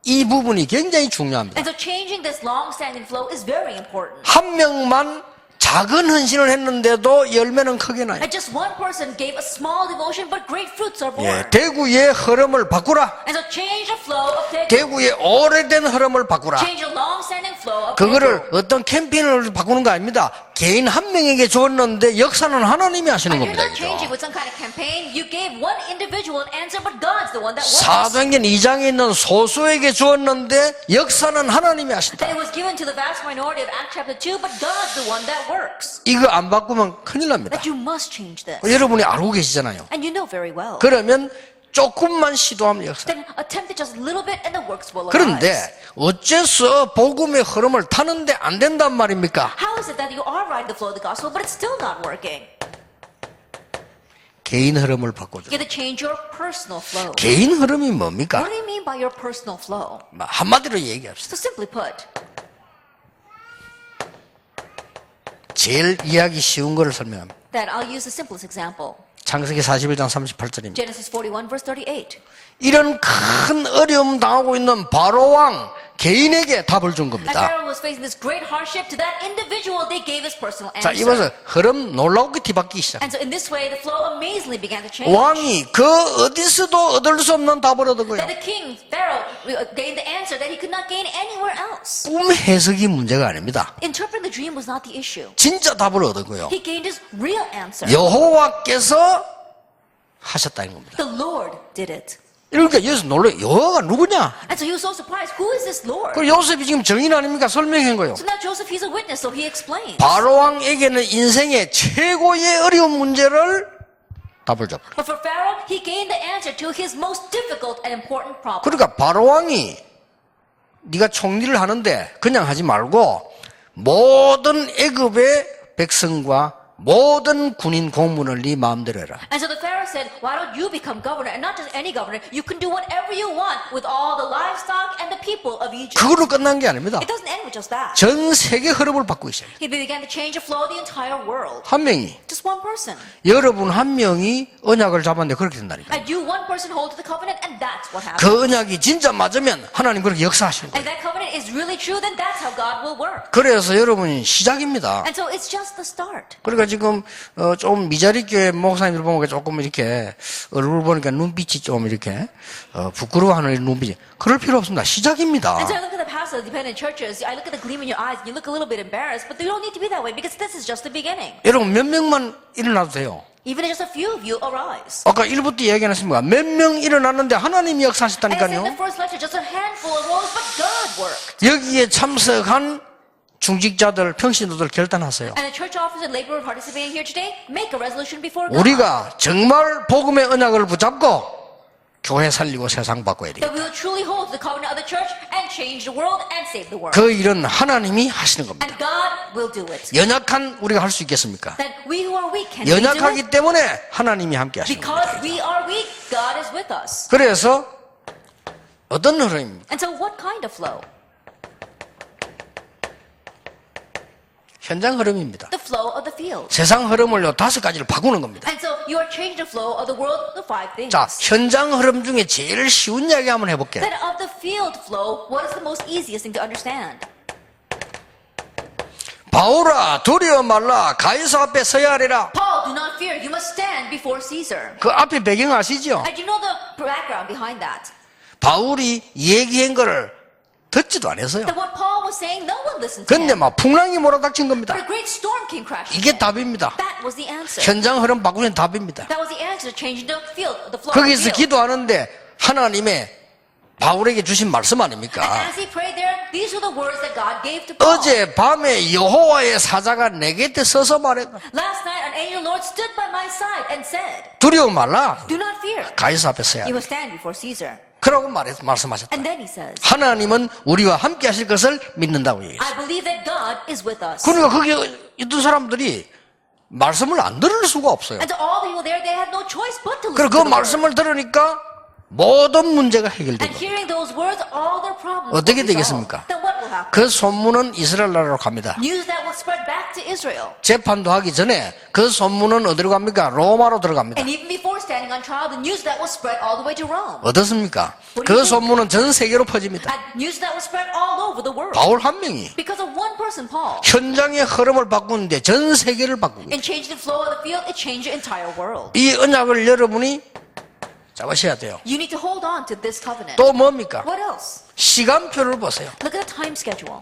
이 부분이 굉장히 중요합니다. And so changing this long-standing flow is very important. 한 명만 작은 헌신을 했는데도 열매는 크게 나요. And just one person gave a small devotion, but great fruits are born. 예, 대구의 흐름을 바꾸라. And so change the flow of Daegu. 대구의 오래된 흐름을 바꾸라. Change the long-standing flow of 그거를 Daegu. 어떤 캠페인을 바꾸는 거 아닙니다. 개인 한 명에게 줬는데 역사는 하나님이 하시는 And you're 겁니다. not changing 이거. with some kind of campaign. You gave one individual an answer, but God's the one that works. 사도행전 2장에 있는 소수에게 주었는데 역사는 하나님이 하신다. That it was given to the vast minority of Acts chapter 2, but God's the one that works. 이거 안 바꾸면 큰일 납니다. That you must change this. 여러분이 알고 계시잖아요. And you know very well. 그러면 조금만 시도하면 역사. Then attempt it just a little bit and the works will 그런데 arise. 어째서 복음의 흐름을 타는데 안 된단 말입니까? How is it that you are riding the flow of the gospel, but it's still not working? 개인 흐름을 바꿔줘. You have to change your personal flow. 개인 흐름이 뭡니까? What do you mean by your personal flow? 한마디로 얘기합시다. So simply put, 제일 이해하기 쉬운 거를 설명합니다. that I'll use the simplest example. 창세기 41장 38절입니다. Genesis 41 verse 38. 이런 큰 어려움 당하고 있는 바로왕 개인에게 답을 준 As 겁니다. Pharaoh was facing this great hardship to that individual, they gave his personal 자, answer. 이번에 흐름 놀랍게 뒤바뀌기 시작. And so in this way, the flow amazingly began to change. 왕이 그 어디서도 얻을 수 없는 답을 얻은 거예요. That the king, Pharaoh, gained the answer that he could not gain anywhere else. 꿈 해석이 문제가 아닙니다. Interpreting the dream was not the issue. 진짜 답을 얻은 거예요. He gained his real answer. 여호와께서 하셨다는 겁니다. The Lord did it. 그러니까 여기서 놀래. 여호와가 누구냐? And so he was so surprised. Who is this Lord? 그 요셉이 지금 증인 아닙니까? 설명한 거예요. So now Joseph, he's a witness, so he explains. 바로왕에게는 인생의 최고의 어려운 문제를 답을 줬다. But for Pharaoh, he gained the answer to his most difficult and important problem. 그러니까 바로왕이 네가 총리를 하는데 그냥 하지 말고 모든 애굽의 백성과 모든 군인 공문을 네 마음대로 해라. And so the Pharaoh said, why don't you become governor? And not just any governor. You can do whatever you want with all the livestock and the people of Egypt. 그걸로 끝난 게 아닙니다. It doesn't end with just that. 전 세계 흐름을 바꾸기 시작해요. He began to change the flow of the entire world. 한 명이 Just one person. 여러분 한 명이 언약을 잡았는데 그렇게 된다니까. And you, one person, hold to the covenant, and that's what happened. 그 언약이 진짜 맞으면 하나님 그렇게 역사하시는 거예요. And that covenant is really true, then that's how God will work. 그래서 여러분이 시작입니다. And so it's just the start. 그러니까 지금 좀 미자리 교회 목사님들 보면 조금 이렇게 얼굴 보니까 눈빛이 좀 이렇게 부끄러워하는 눈빛이 그럴 필요 없습니다. 시작입니다. And so I look at the pastors, dependent churches, I look at the gleam in your eyes, and you look a little bit embarrassed, but you don't need to be that way because this is just the beginning. 여러분 몇 명만 일어나도 돼요. Even if just a few of you arise. 아까 1부 때 얘기 안 했습니까? 몇 명 일어났는데 하나님이 And I said in the 역사하셨다니까요. first lecture, just a handful arose, but God worked. 여기에 참석한 중직자들, 평신도들 결단하세요. And the church officers and laborers participating here today, make a resolution before God. 우리가 정말 복음의 언약을 붙잡고 교회 살리고 세상 바꿔야 돼요. That we will truly hold to the covenant of the church and change the world and save the world. 그 일은 하나님이 하시는 겁니다. And God will do it. 연약한 우리가 할 수 있겠습니까? That we who are weak can we do it? 연약하기 때문에 하나님이 함께 하시는 겁니다. Because we are weak, God is with us. 그래서 어떤 흐름입니까? And so what kind of flow? 현장 흐름입니다. The flow of the field. 세상 흐름을요 5가지를 바꾸는 겁니다. And so you are changing the flow of the world, the 5 things. 자, 현장 흐름 중에 제일 쉬운 이야기 한번 해볼게요. Then of the field flow, what is the most easiest thing to understand? 바울아 두려워 말라 가이사 앞에 서야 하리라. Paul, do not fear, you must stand before Caesar. 그 앞에 배경 아시죠? And you know the background behind that. 바울이 얘기한 거를 듣지도 않았어요. That what Paul was saying, no one listened to 근데 him. 막 풍랑이 몰아닥친 겁니다. But a great storm came crashing. 이게 답입니다. That was the answer. 현장 흐름 바꾸는 답입니다. That was the answer to changing the field, the flow of the 거기서 field. 기도하는데 하나님의 바울에게 주신 말씀 And 아닙니까? as he prayed there, these were the words that God gave to Paul. 어제 밤에 여호와의 사자가 내 곁에 서서 말했다. Last night, an angel Lord stood by my side and said, 두려워 말라. do not fear. 가이사 앞에 서야 You 돼. must stand before Caesar. 그러고 말씀하셨다. And then he says, 하나님은 우리와 함께 하실 것을 믿는다고 얘기했어요. I believe that God is with us. 그러니까 거기 있던 사람들이 말씀을 안 들을 수가 없어요. And to all the people there, they had no choice but to 그리고 listen 그 to the word. 말씀을 들으니까 모든 문제가 해결된 And 거예요. hearing those words, all their problems 어떻게 will be 되겠습니까? solved. Then what will happen? 그 소문은 이스라엘 나라로 갑니다. News that will spread back to Israel. 재판도 하기 전에 그 소문은 어디로 갑니까? 로마로 들어갑니다. And even before standing on trial, the news that will spread all the way to Rome. 어떻습니까? 그 소문은 전 세계로 퍼집니다. And news that will spread all over the world. 바울 한 명이 Because of one person, Paul. 현장의 흐름을 바꾸는데 전 세계를 바꾸고 In changing the flow of the field, it changed the entire world. 이 언약을 여러분이 잡으셔야 돼요. You need to hold on to this covenant. 또 뭡니까? What else? 시간표를 보세요. Look at the time schedule.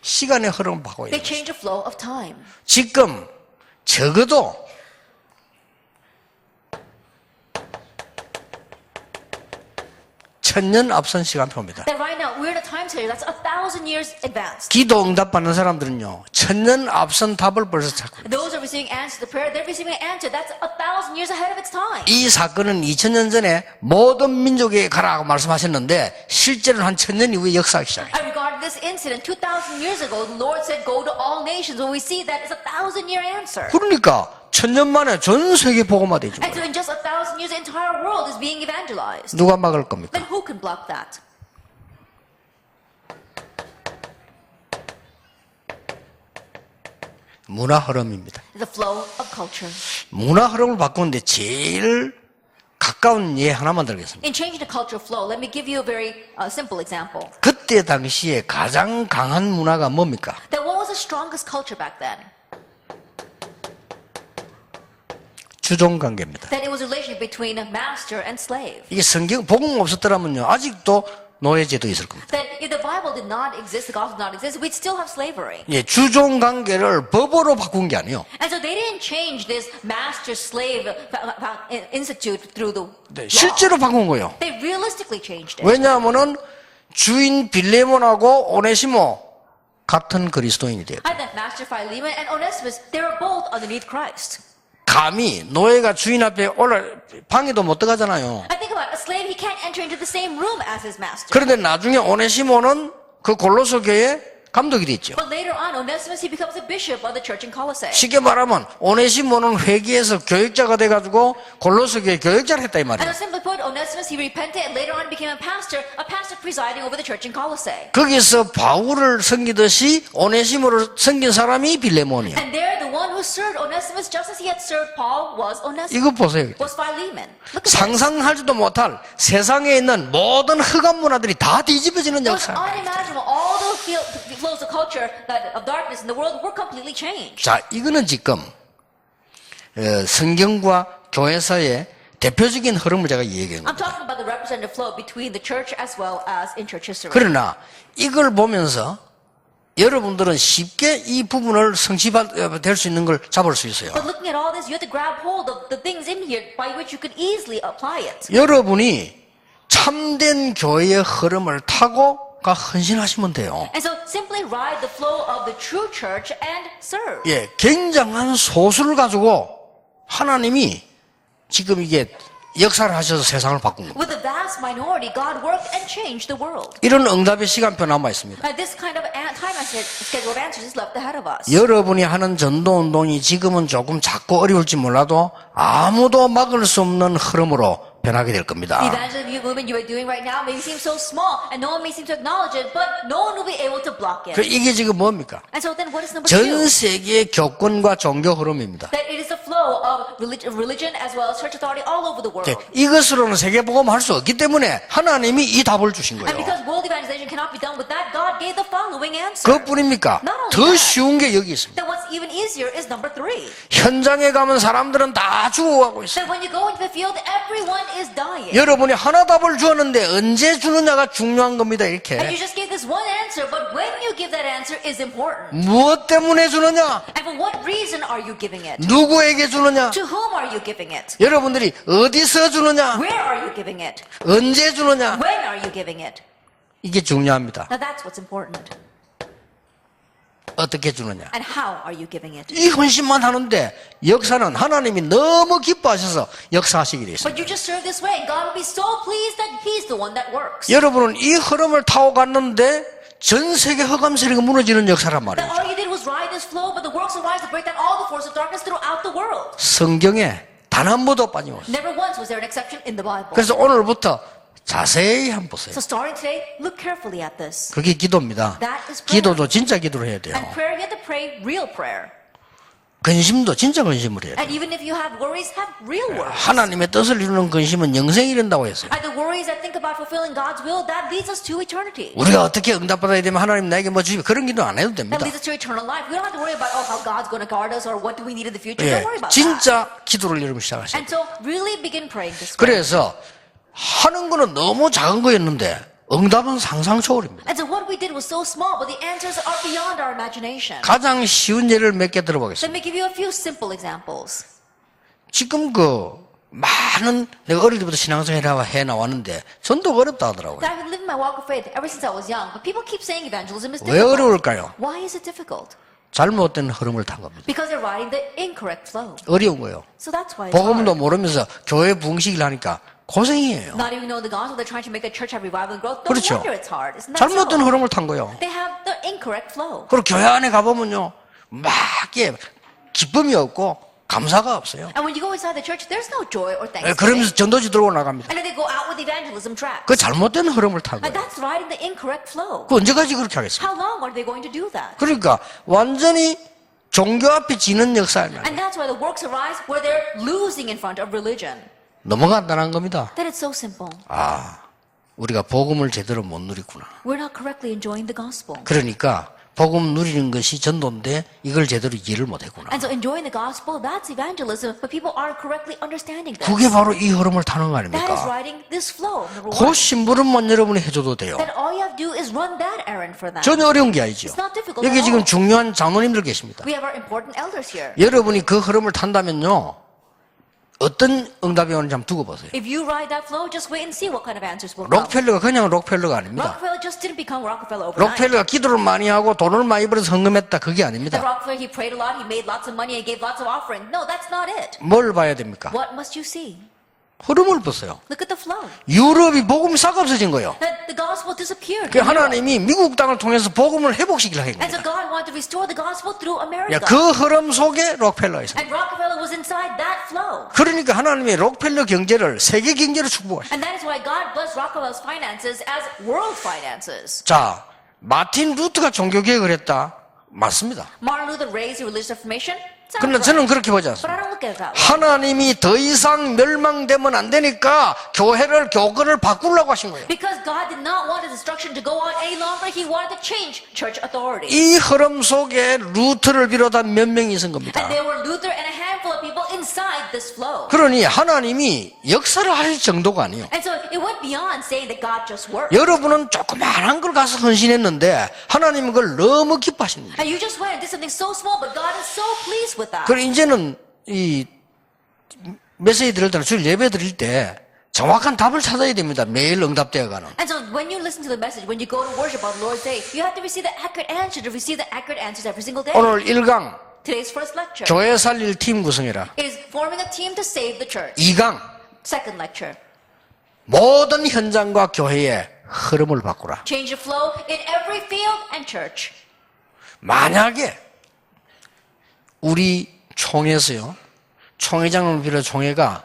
시간의 흐름을 바꿔야 They 돼요. change the flow of time. 지금 적어도 천년 앞선 시간표입니다. That right now, we're in a time schedule that's 1,000 years advanced. 기도 응답 받는 사람들은요, 천년 앞선 답을 벌써 찾고 있어요. Those who are receiving answers to prayer, they're receiving an answer that's 1,000 years ahead of its time. 이 사건은 2000년 전에 모든 민족에게 가라고 말씀하셨는데 실제로는 한 1000년 이후에 역사하기 시작해요. I regard this incident 2,000 years ago. The Lord said, "Go to all nations." When we see that, it's 1,000-year answer. 그러니까 1000년 만에 전 세계 복음화 되죠. And so, in just 1,000 years, the entire world is being evangelized. 누가 막을 겁니까? Then who can block that? 문화 흐름입니다. The flow of culture. 문화 흐름을 바꾸는데 제일 가까운 예 하나만 들겠습니다. In changing the cultural flow, let me give you a very simple example. 그때 당시에 가장 강한 문화가 뭡니까? That what was the strongest culture back then? 주종관계입니다. That it was a relationship between a master and slave. 이게 성경 복음 없었더라면요 아직도 노예제도 있을 겁니다. That if the Bible did not exist, the gospel did not exist, we'd still have slavery. 예, 주종관계를 법으로 바꾼 게 아니에요. And so they didn't change this master-slave institute through the 네, law. 실제로 바꾼 거예요. They realistically changed it. 왜냐하면은 주인 빌레몬하고 오네시모 같은 그리스도인이 돼요. And that Master Philemon and Onesimus, they were both underneath Christ. 감히 노예가 주인 앞에 방에도 못 들어가잖아요. I think about a slave, he can't enter into the same room as his master. 그런데 나중에 오네시모는 그 골로새 교회 감독이 됐죠. But later on, Onesimus, he becomes a bishop of the church in Colossae. 쉽게 말하면 오네시모는 회개해서 교육자가 돼가지고 골로새 교회 교육자를 했다 이 And 말이에요. simply put, Onesimus, he repented and later on became a pastor presiding over the church in Colossae. 거기서 바울을 섬기듯이 오네시모를 섬긴 사람이 빌레몬이에요. And there, the one who served Onesimus just as he had served Paul was Onesimus, 이거 보세요. was Philemon. Look at this. 상상하지도 못할 세상에 있는 모든 흑암 문화들이 다 뒤집어지는 It was 역사. unimaginable. All the flows of culture, of darkness in the world were completely changed. 자, 이거는 지금 성경과 교회사의 대표적인 흐름을 제가 얘기한 I'm 겁니다. talking about the representative flow between the church as well as in church history. 그러나 이걸 보면서 여러분들은 쉽게 이 부분을 성취될 수 있는 걸 잡을 수 있어요. But looking at all this, you have to grab hold of the things in here by which you could easily apply it. 여러분이 참된 교회의 흐름을 타고 헌신하시면 돼요. And so simply ride the flow of the true church and serve. 예, 굉장한 소수를 가지고 하나님이 지금 이게 역사를 하셔서 세상을 바꾼 겁니다. With a vast minority, God worked and changed the world. 이런 응답의 시간표 남아 있습니다. This kind of time schedule of answers is left ahead of us. 여러분이 하는 전도운동이 지금은 조금 작고 어려울지 몰라도 아무도 막을 수 없는 흐름으로 변하게 될 The 겁니다. evangelism movement you are doing right now may seem so small, and no one may seem to acknowledge it, but no one will be able to block it. 이게 지금 뭡니까? And so then what is number 전 two? 세계의 교권과 종교 흐름입니다. That it is a flow of religion as well as church authority all over the world. 이것으로는 세계복음 할 수 없기 때문에 하나님이 이 답을 주신 And 거예요. because world evangelization cannot be done with that, God gave the following answer. 그것뿐입니까? 더 쉬운 게 여기 있습니다. That what's even easier is number three. 현장에 가면 사람들은 다 죽어가고 있어요. That when you go into the field, everyone is dying. 여러분이 하나 답을 주었는데 언제 주느냐가 중요한 겁니다. And 이렇게. you just gave this one answer, but when you give that answer is important. 무엇 때문에 주느냐? And for what reason are you giving it? 누구에게 주느냐? To whom are you giving it? 여러분들이 어디서 주느냐? Where are you giving it? 언제 주느냐? When are you giving it? 이게 중요합니다. Now that's what's important. 어떻게 주느냐? And how are you giving it? 이 헌신만 하는데 역사는 하나님이 너무 기뻐하셔서 역사하시게 되어 있습니다. But you just serve this way, and God will be so pleased that He's the one that works. 여러분은 이 흐름을 타고 갔는데 전 세계 흑암 세력이 무너지는 역사란 That 말이에요. all you did was ride this flow, but the works of rise to break down all the force of darkness throughout the world. 성경에 단 한 번도 빠짐없어요. Never once was there an exception in the Bible. 그래서 오늘부터 자세히 한번 보세요. So starting today, look carefully at this. 그게 기도입니다. That is prayer. 기도도 진짜 기도를 해야 돼요. And prayer, you have to pray real prayer. 근심도 진짜 근심을 해야 돼요. And even if you have worries, have real worries. 하나님의 뜻을 이루는 근심은 영생이 이른다고 했어요. And the worries that think about fulfilling God's will, that leads us to eternity. 우리가 어떻게 응답받아야 되면 하나님 나에게 뭐 주시면 그런 기도 안 해도 됩니다. That leads us to eternal life. We don't have to worry about how God's going to guard us or what do we need in the future. 예, Don't worry about that. 진짜 기도를 여러분 시작하셔야 돼요. And so really begin praying this way. 그래서 하는 거는 너무 작은 거였는데 응답은 상상 초월입니다. And so what we did was so small, but the answers are beyond our imagination. 가장 쉬운 예를 몇 개 들어보겠습니다. Let me give you a few simple examples. 지금 많은 내가 어릴 때부터 신앙생활 해 나왔는데 전도가 어렵다 하더라고요. I've been living my walk of faith ever since I was young, but people keep saying evangelism is 왜 difficult. 어려울까요? Why is it difficult? 잘못된 흐름을 탄 겁니다. Because they're riding the incorrect flow. 어려운 거예요. So that's why it's 복음도 hard. 모르면서 교회 부흥식을 하니까 고생이에요. Not even knowing the gospel, they're trying to make the church have revival and growth. No 그렇죠. wonder it's hard. Isn't that 잘못된 so? 흐름을 탄 거예요. They have the incorrect flow. 그리고 교회 안에 가보면요, 막 이게 기쁨이 없고 감사가 없어요. And when you go inside the church, there's no joy or thanksgiving. 그러면서 전도지 들고 나갑니다. And then they go out with evangelism tracts. 그 잘못된 흐름을 탄 And 거예요. that's riding the incorrect flow. 그 언제까지 그렇게 하겠습니까? How long are they going to do that? 그러니까 완전히 종교 앞에 지는 역사입니다. And that's why the works arise where they're losing in front of religion. 너무 간단한 겁니다. That it's so simple. 우리가 복음을 제대로 못 누리구나. We're not correctly enjoying the gospel. 그러니까 복음 누리는 것이 전도인데 이걸 제대로 이해를 못 했구나. And so enjoying the gospel, that's evangelism, but people aren't correctly understanding this. 그게 바로 이 흐름을 타는 거 That is 아닙니까? riding this flow, number 그 one. 심부름만 여러분이 해줘도 돼요. That all you have to do is run that errand for them. 전혀 어려운 게 아니죠. It's not difficult 여기 at 지금 all. 중요한 장로님들 계십니다. We have our important elders here. 여러분이 그 흐름을 탄다면요, 어떤 응답이 오는지 한번 두고 보세요. If you ride that flow, just wait and see what kind of answers will come. 록펠러가 그냥 록펠러가 아닙니다. Rockefeller just didn't become Rockefeller overnight. 록펠러가 기도를 많이 하고 돈을 많이 벌어서 헌금했다, 그게 The 아닙니다. Rockefeller, he prayed a lot, he made lots of money, and gave lots of offering. No, that's not it. 뭘 봐야 됩니까? What must you see? 흐름을 보세요. Look at the flow. 유럽이 복음이 싹 없어진 거예요. That the gospel disappeared. 그 하나님이 미국 땅을 통해서 복음을 회복시키려 한 And so 겁니다. God wanted to restore the gospel through America. 그 흐름 속에 록펠러가 있습니다. And Rockefeller was inside that flow. 그러니까 하나님이 록펠러 경제를 세계 경제로 축복하셨어요. And that is why God blessed Rockefeller's finances as world finances. 자, 마틴 루터가 종교개혁을 했다. 맞습니다. Martin Luther raised the religious reformation. 그러나 저는 그렇게 보지 But I 않습니다. don't look at it that way. 하나님이 더 이상 멸망되면 안 되니까 교권을 바꾸려고 하신 거예요. Because God did not want the destruction to go on any longer, He wanted to change church authority. 이 흐름 속에 루터를 비롯한 몇 명이 있은 겁니다. And there were Luther and a handful of people inside this flow. 그러니 하나님이 역사를 하실 정도가 아니에요. And so it went beyond saying that God just worked. 여러분은 조그마한 걸 가서 헌신했는데 하나님은 그걸 너무 기뻐하십니다. And you just went and did something so small, but God is so pleased with that. 그리고 이제는 이 메시지 드릴 때나 주일 예배 드릴 때 정확한 답을 찾아야 됩니다. 매일 응답되어 가는. And so when you listen to the message, when you go to worship on the Lord's Day, you have to receive the accurate answer, to receive the accurate answers every single day. 오늘 1강 Today's first lecture 교회 살릴 팀 구성해라. is forming a team to save the church. 2강 Second lecture. 모든 현장과 교회의 흐름을 바꾸라. Change the flow in every field and church. 만약에 우리 총회에서요, 총회장을 비롯해 총회가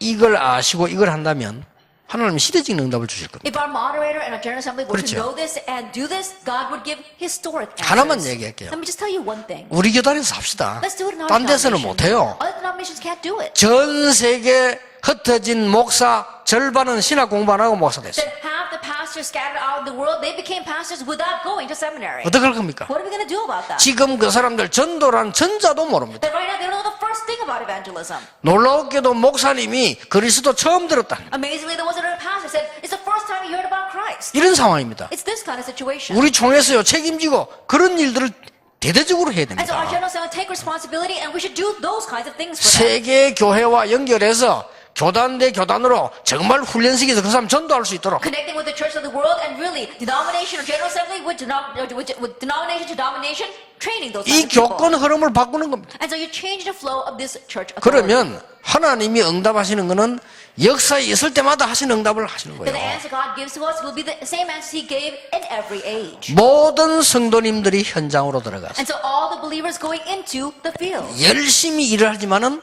이걸 아시고 이걸 한다면 하나님은 시대적인 응답을 주실 겁니다. If our moderator and our General Assembly were to 그렇죠. know this and do this, God would give historic answers. 하나만 얘기할게요. Let me just tell you one thing. 우리 교단에서 합시다. Let's do it in our 딴 데서는 denomination. 못해요. Other denominations can't do it. 전 세계 흩어진 목사 절반은 신학 공부 안 하고 목사 됐어요. Then half the pastors scattered out in the world, they became pastors without going to seminary. 어떻게 할 겁니까? What are we going to do about that? 지금 그 사람들 전도란 전자도 모릅니다. That right now they don't know the first thing about evangelism. 놀라웠게도 목사님이 그리스도 처음 들었다. Amazingly, the ones that are pastors said, it's the first time you heard about Christ. 이런 상황입니다. It's this kind of situation. 우리 총회에서요 책임지고 그런 일들을 대대적으로 해야 And so our 됩니다. General Assembly take responsibility and we should do those kinds of things for them. 세계 교회와 연결해서 교단 대 교단으로 정말 훈련시켜서 그 사람 전도할 수 있도록 Connecting with the church of the world and really denomination or General Assembly with denomination to denomination, training those 이 kinds of people. 교권 흐름을 바꾸는 겁니다. And so you change the flow of this church authority. 그러면 하나님이 응답하시는 것은 역사에 있을 때마다 하시는 응답을 하시는 Then the 거예요. answer God gives to us will be the same answer He gave in every age. 모든 성도님들이 현장으로 들어가서 And so all the believers going into the field. 열심히 일을 하지만은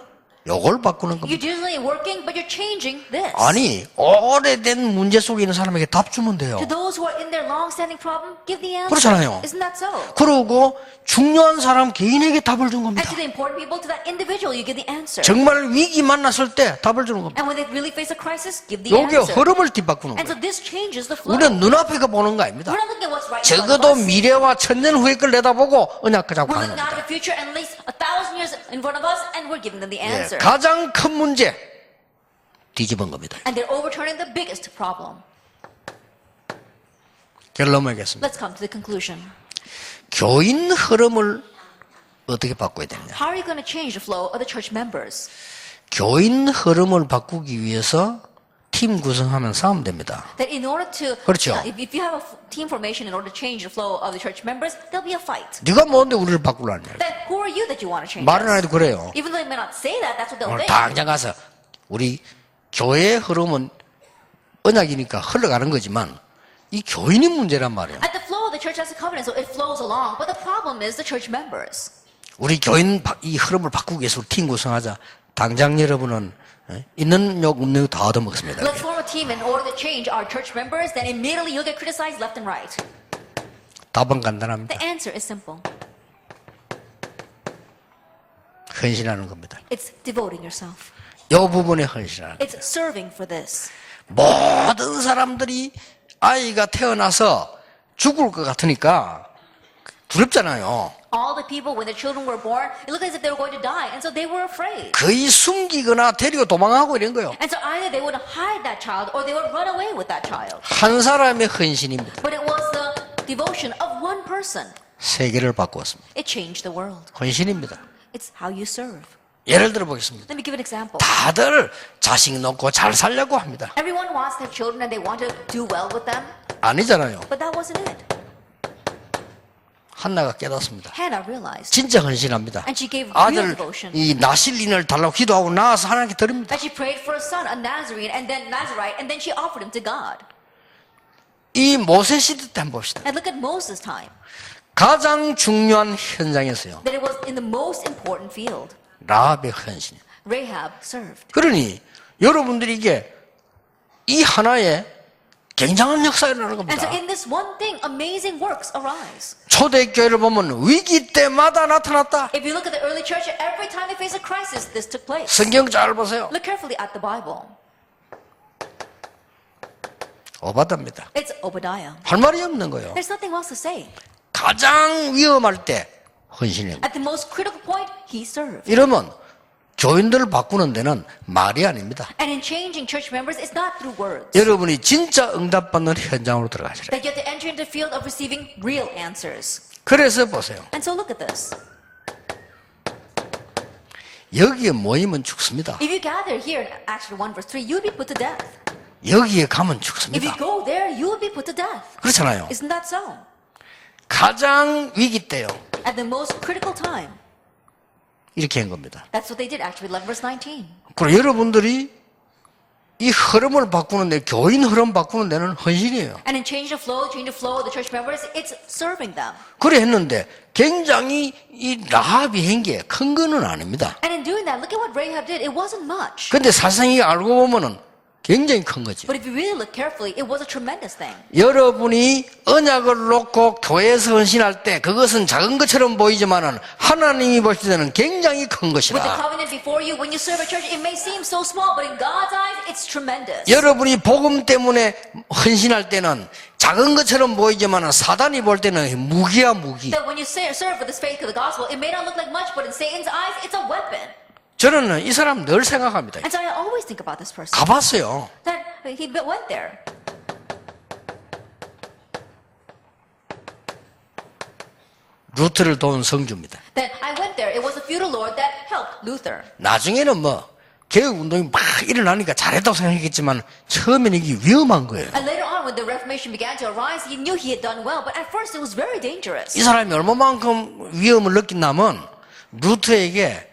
요걸 바꾸는 You're 겁니다. usually working, but you're changing this. 아니 오래된 문제 속에 있는 사람에게 답 주면 돼요. To those who are in their long-standing problem, give the answer. 그렇잖아요. Isn't that so? 그리고 중요한 사람 개인에게 답을 준 And 겁니다. to the important people, to that individual, you give the answer. 정말 위기 만났을 때 답을 주는 겁니다. And when they really face a crisis, give the 요게 answer. 흐름을 뒤바꾸는 And 거예요. so this changes the flow. 우리는 눈앞에 거 보는 거 아닙니다. We're not looking at what's right in front of 적어도 us. 미래와 천년 후의 걸 내다보고 언약 잡고 We're 가는 looking out 겁니다. at the future and at least 1,000 years in front of us, and we're giving them the 예, answer. 가장 큰 문제 뒤집은 겁니다. And they're overturning the biggest problem. 결론 맺겠습니다. Let's come to the conclusion. 교인 흐름을 어떻게 바꿔야 되느냐? How are you going to change the flow of the church members? 교인 흐름을 바꾸기 위해서 팀 구성하면 싸움 됩니다. That in order to, 그렇죠. if you have a team formation in order to change the flow of the church members, there'll be a fight. 네가 뭔데 우리를 바꾸려냐? Then who are you that you want to change 말은 안 us? 해도 그래요. Even though they may not say that, that's what they'll 오늘 think. 당장 가서 우리 교회의 흐름은 언약이니까 흘러가는 거지만 이 교인이 문제란 말이에요. At the flow of the church has a covenant, so it flows along. But the problem is the church members. 우리 교인 이 흐름을 바꾸기 위해서 우리 팀 구성하자. 당장 여러분은 있는 욕 없는 욕 다 얻어먹습니다. Let's form a team in order to change our church members. Then immediately you'll get criticized left and right. 답은 간단합니다. The answer is simple. 헌신하는 겁니다. It's devoting yourself. 이 부분에 헌신하는. It's serving for this. 모든 사람들이 아이가 태어나서 죽을 것 같으니까 두렵잖아요. All the people, when their children were born, it looked as if they were going to die. And so they were afraid. 거의 숨기거나 데리고 도망하고 이런 거예요. And so either they would hide that child or they would run away with that child. 한 사람의 헌신입니다. But it was the devotion of one person. 세계를 바꾸었습니다. It changed the world. 헌신입니다. It's how you serve. 예를 들어 보겠습니다. Let me give an example. 다들 자식 놓고 잘 살려고 합니다. Everyone wants to have children and they want to do well with them. 아니잖아요. But that wasn't it. 한나가 깨닫습니다. Hannah realized. 진짜 헌신합니다. And she gave real 아들 devotion. 이 나실린을 달라고 기도하고 나와서 하나님께 드립니다. That she prayed for a son, a Nazarene, and then Nazarite, and then she offered him to God. 이 모세 시대 때 한번 봅시다. And look at Moses' time. 가장 중요한 현장에서요. That it was in the most important field. 라합의 헌신. Rahab served. 그러니 여러분들이 이게 이 하나에 굉장한 역사가 일어나는 And so 겁니다. in this one thing, amazing works arise. 초대교회를 보면 위기 때마다 나타났다. If you look at the early church, every time they faced a crisis, this took place. 성경 잘 보세요. Look carefully at the Bible. 오바다입니다. It's Obadiah. 할 말이 없는 거예요. There's nothing else to say. 가장 위험할 때 헌신해요. At the most critical point, he served. 이러면 교인들을 바꾸는 데는 말이 아닙니다. And in changing church members, it's not through words. 여러분이 진짜 응답받는 현장으로 들어가시라. That you have to enter into the field of receiving real answers. 그래서 보세요. And so look at this. 여기에 모이면 죽습니다. If you gather here in Acts 1 verse 3, you would be put to death. 여기에 가면 If you 죽습니다. go there, you would be put to death. 그렇잖아요. Isn't that so? 가장 위기 때요. At the most critical time. 이렇게 한 겁니다. That's what they did, Acts 11 verse 19. 그리고 여러분들이 이 흐름을 바꾸는데, 교인 흐름 바꾸는 데는 헌신이에요. And in change the flow of the church members, it's serving them. 그래 했는데 굉장히 이 라합이 한 게 큰 거는 아닙니다. And in doing that, look at what Rahab did. It wasn't much. 근데 사실상 알고 보면은 굉장히 큰 거죠. But if you really look carefully, it was a tremendous thing. 여러분이 언약을 놓고 교회에서 헌신할 때 그것은 작은 것처럼 보이지만은 하나님이 보실 때는 굉장히 큰 With the 것이라. covenant before you, when you serve a church, it may seem so small, but in God's eyes, it's tremendous. 여러분이 복음 때문에 헌신할 때는 작은 것처럼 보이지만은 사단이 볼 때는 무기야 무기. That when you serve with this faith of the gospel, it may not look like much, but in Satan's eyes, it's a weapon. 저는 이 사람 늘 생각합니다. And so I always think about this person. 가봤어요. That he went there. 루트를 도운 성주입니다. That I went there. It was the feudal lord that helped Luther. 나중에는 뭐 개혁운동이 막 일어나니까 잘했다고 생각했겠지만 처음에는 이게 위험한 거예요. And later on, when the Reformation began to arise, he knew he had done well, but at first it was very dangerous. 이 사람이 얼마만큼 위험을 느낀다면 루트에게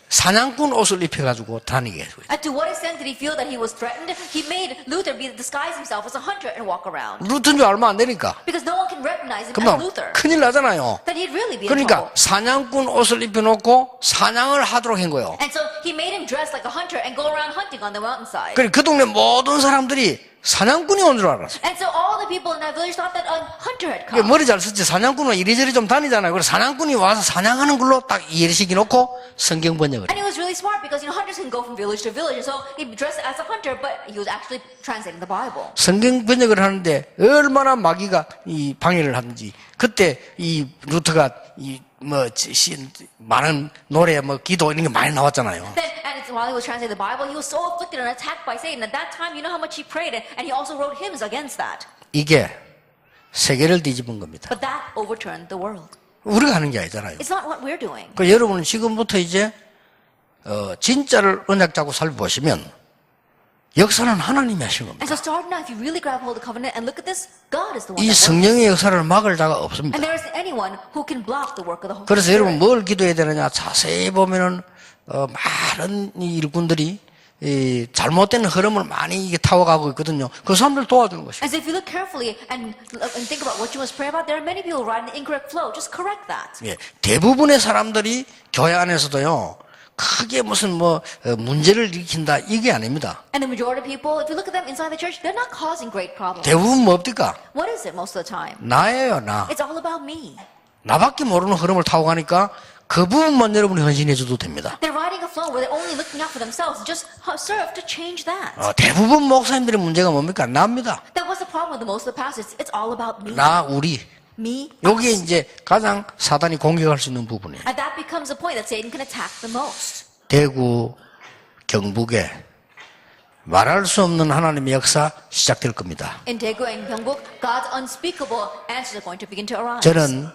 사냥꾼 옷을 입혀가지고 다니게 해요. And to what extent did he feel that he was threatened? He made Luther disguise himself as a hunter and walk around. 루트인 줄 알면 안 되니까. Because no one can recognize him as 그럼 Luther. 큰일 나잖아요. That he'd really be in 그러니까 trouble. 사냥꾼 옷을 입혀놓고 사냥을 하도록 한 거예요. And so he made him dress like a hunter and go around hunting on the mountainside. 그 동네 모든 사람들이 사냥꾼이 온 줄 알았어. And so all the people in that village thought that a hunter had 그러니까 come. 머리 잘 썼지. 사냥꾼은 이리저리 좀 다니잖아요. 그래서 사냥꾼이 와서 사냥하는 걸로 딱 이해시키 놓고 성경 번역을. And he was really smart because hunters can go from village to village. And so he dressed as a hunter, but he was actually translating the Bible. 성경 번역을 하는데 얼마나 마귀가 이 방해를 하는지. 그때 이 루트가 많은 노래, 기도 이런 게 많이 나왔잖아요. While he was translating the Bible, he was so afflicted and attacked by Satan. At that time, you know how much he prayed, and he also wrote hymns against that. 이게 세계를 뒤집은 겁니다. But that overturned the world. 우리가 하는 게 아니잖아요. It's not what we're doing. 그 여러분은 지금부터 이제 진짜를 언약 잡고 살펴보시면 역사는 하나님이 하신 겁니다. And so starting now, if you really grab hold of the covenant and look at this, God is the one 이 that works. 성령의 역사를 막을 자가 없습니다. And there isn't anyone who can block the work of the Holy 그래서 여러분 Spirit. 뭘 기도해야 되느냐 자세히 보면은 많은 이 일꾼들이 이 잘못된 흐름을 많이 이게 타워가고 있거든요. 그 사람들 도와주는 것이죠. And so if you look carefully and think about what you must pray about, there are many people riding the incorrect flow. Just correct that. 예, 대부분의 사람들이 교회 안에서도요 크게 무슨 문제를 일으킨다 이게 아닙니다. And the majority of people, if you look at them inside the church, they're not causing great problems. 대부분 뭡니까? What is it most of the time? 나예요, 나. It's all about me. 나밖에 모르는 흐름을 타고 가니까 그 부분만 여러분이 헌신해 줘도 됩니다. They're riding a flow where they're only looking out for themselves. Just serve to change that. 대부분 목사님들의 문제가 뭡니까? 나입니다. That was the problem with the most of the pastors. It's all about me. 나, 우리. Me. 여기에 이제 가장 사단이 공격할 수 있는 부분이에요. And that becomes a point that Satan can attack the most. 대구, 경북에 말할 수 없는 하나님의 역사 시작될 겁니다. In Daegu and Gyeongbuk, God's unspeakable answers are going to begin to arise. 저는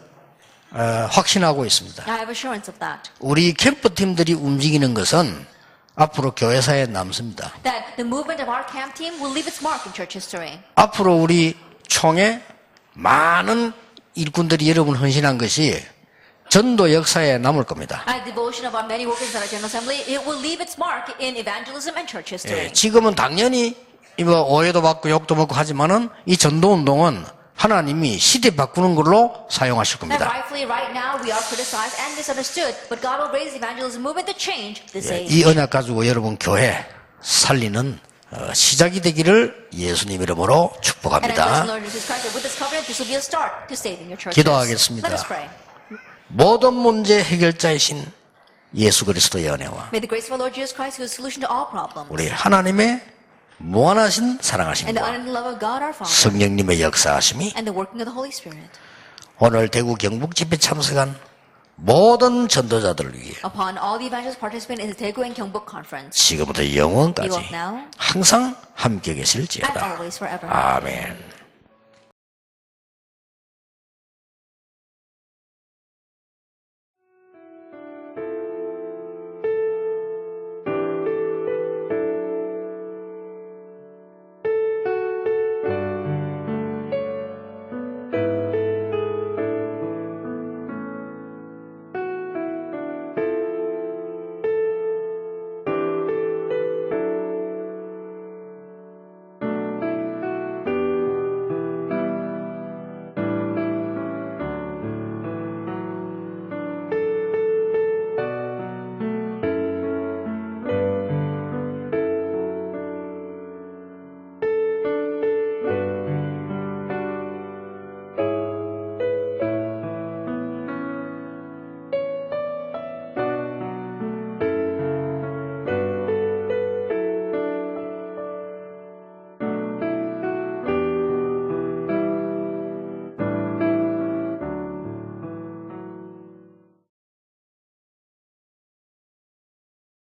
확신하고 있습니다. I have assurance of that. 우리 캠프팀들이 움직이는 것은 앞으로 교회사에 남습니다. That the movement of our camp team will leave its mark in church history. 앞으로 우리 총회 많은 일꾼들이 여러분 헌신한 것이 전도 역사에 남을 겁니다. At devotion of our many workers at our General Assembly, it will leave its mark in evangelism and church history. 지금은 당연히 오해도 받고 욕도 먹고 하지만은 이 전도 운동은 하나님이 시대 바꾸는 걸로 사용하실 That 겁니다. rightfully, right now, we are criticized and misunderstood, but God will raise the evangelism movement to change this age. 이 언약 가지고 여러분 교회 살리는 시작이 되기를 예수님 이름으로 And I 축복합니다. bless the Lord Jesus Christ that with this covenant, this will be a start to saving your churches. 기도하겠습니다. Let us pray. 모든 문제 해결자이신 예수 그리스도의 은혜와 May the grace of our Lord Jesus Christ, who is the solution to all problems, 우리 하나님의 무한하신 and the 사랑하심과 unending love of God our Father, 성령님의 역사하심이 and the working of the Holy Spirit, 오늘 대구 경북 집회 참석한 모든 전도자들을 위해 upon all the evangelists participating in the Daegu and Gyeongbuk conference, 지금부터 영원까지 be both now 항상 함께 and 계실지어다. always forever. 아멘.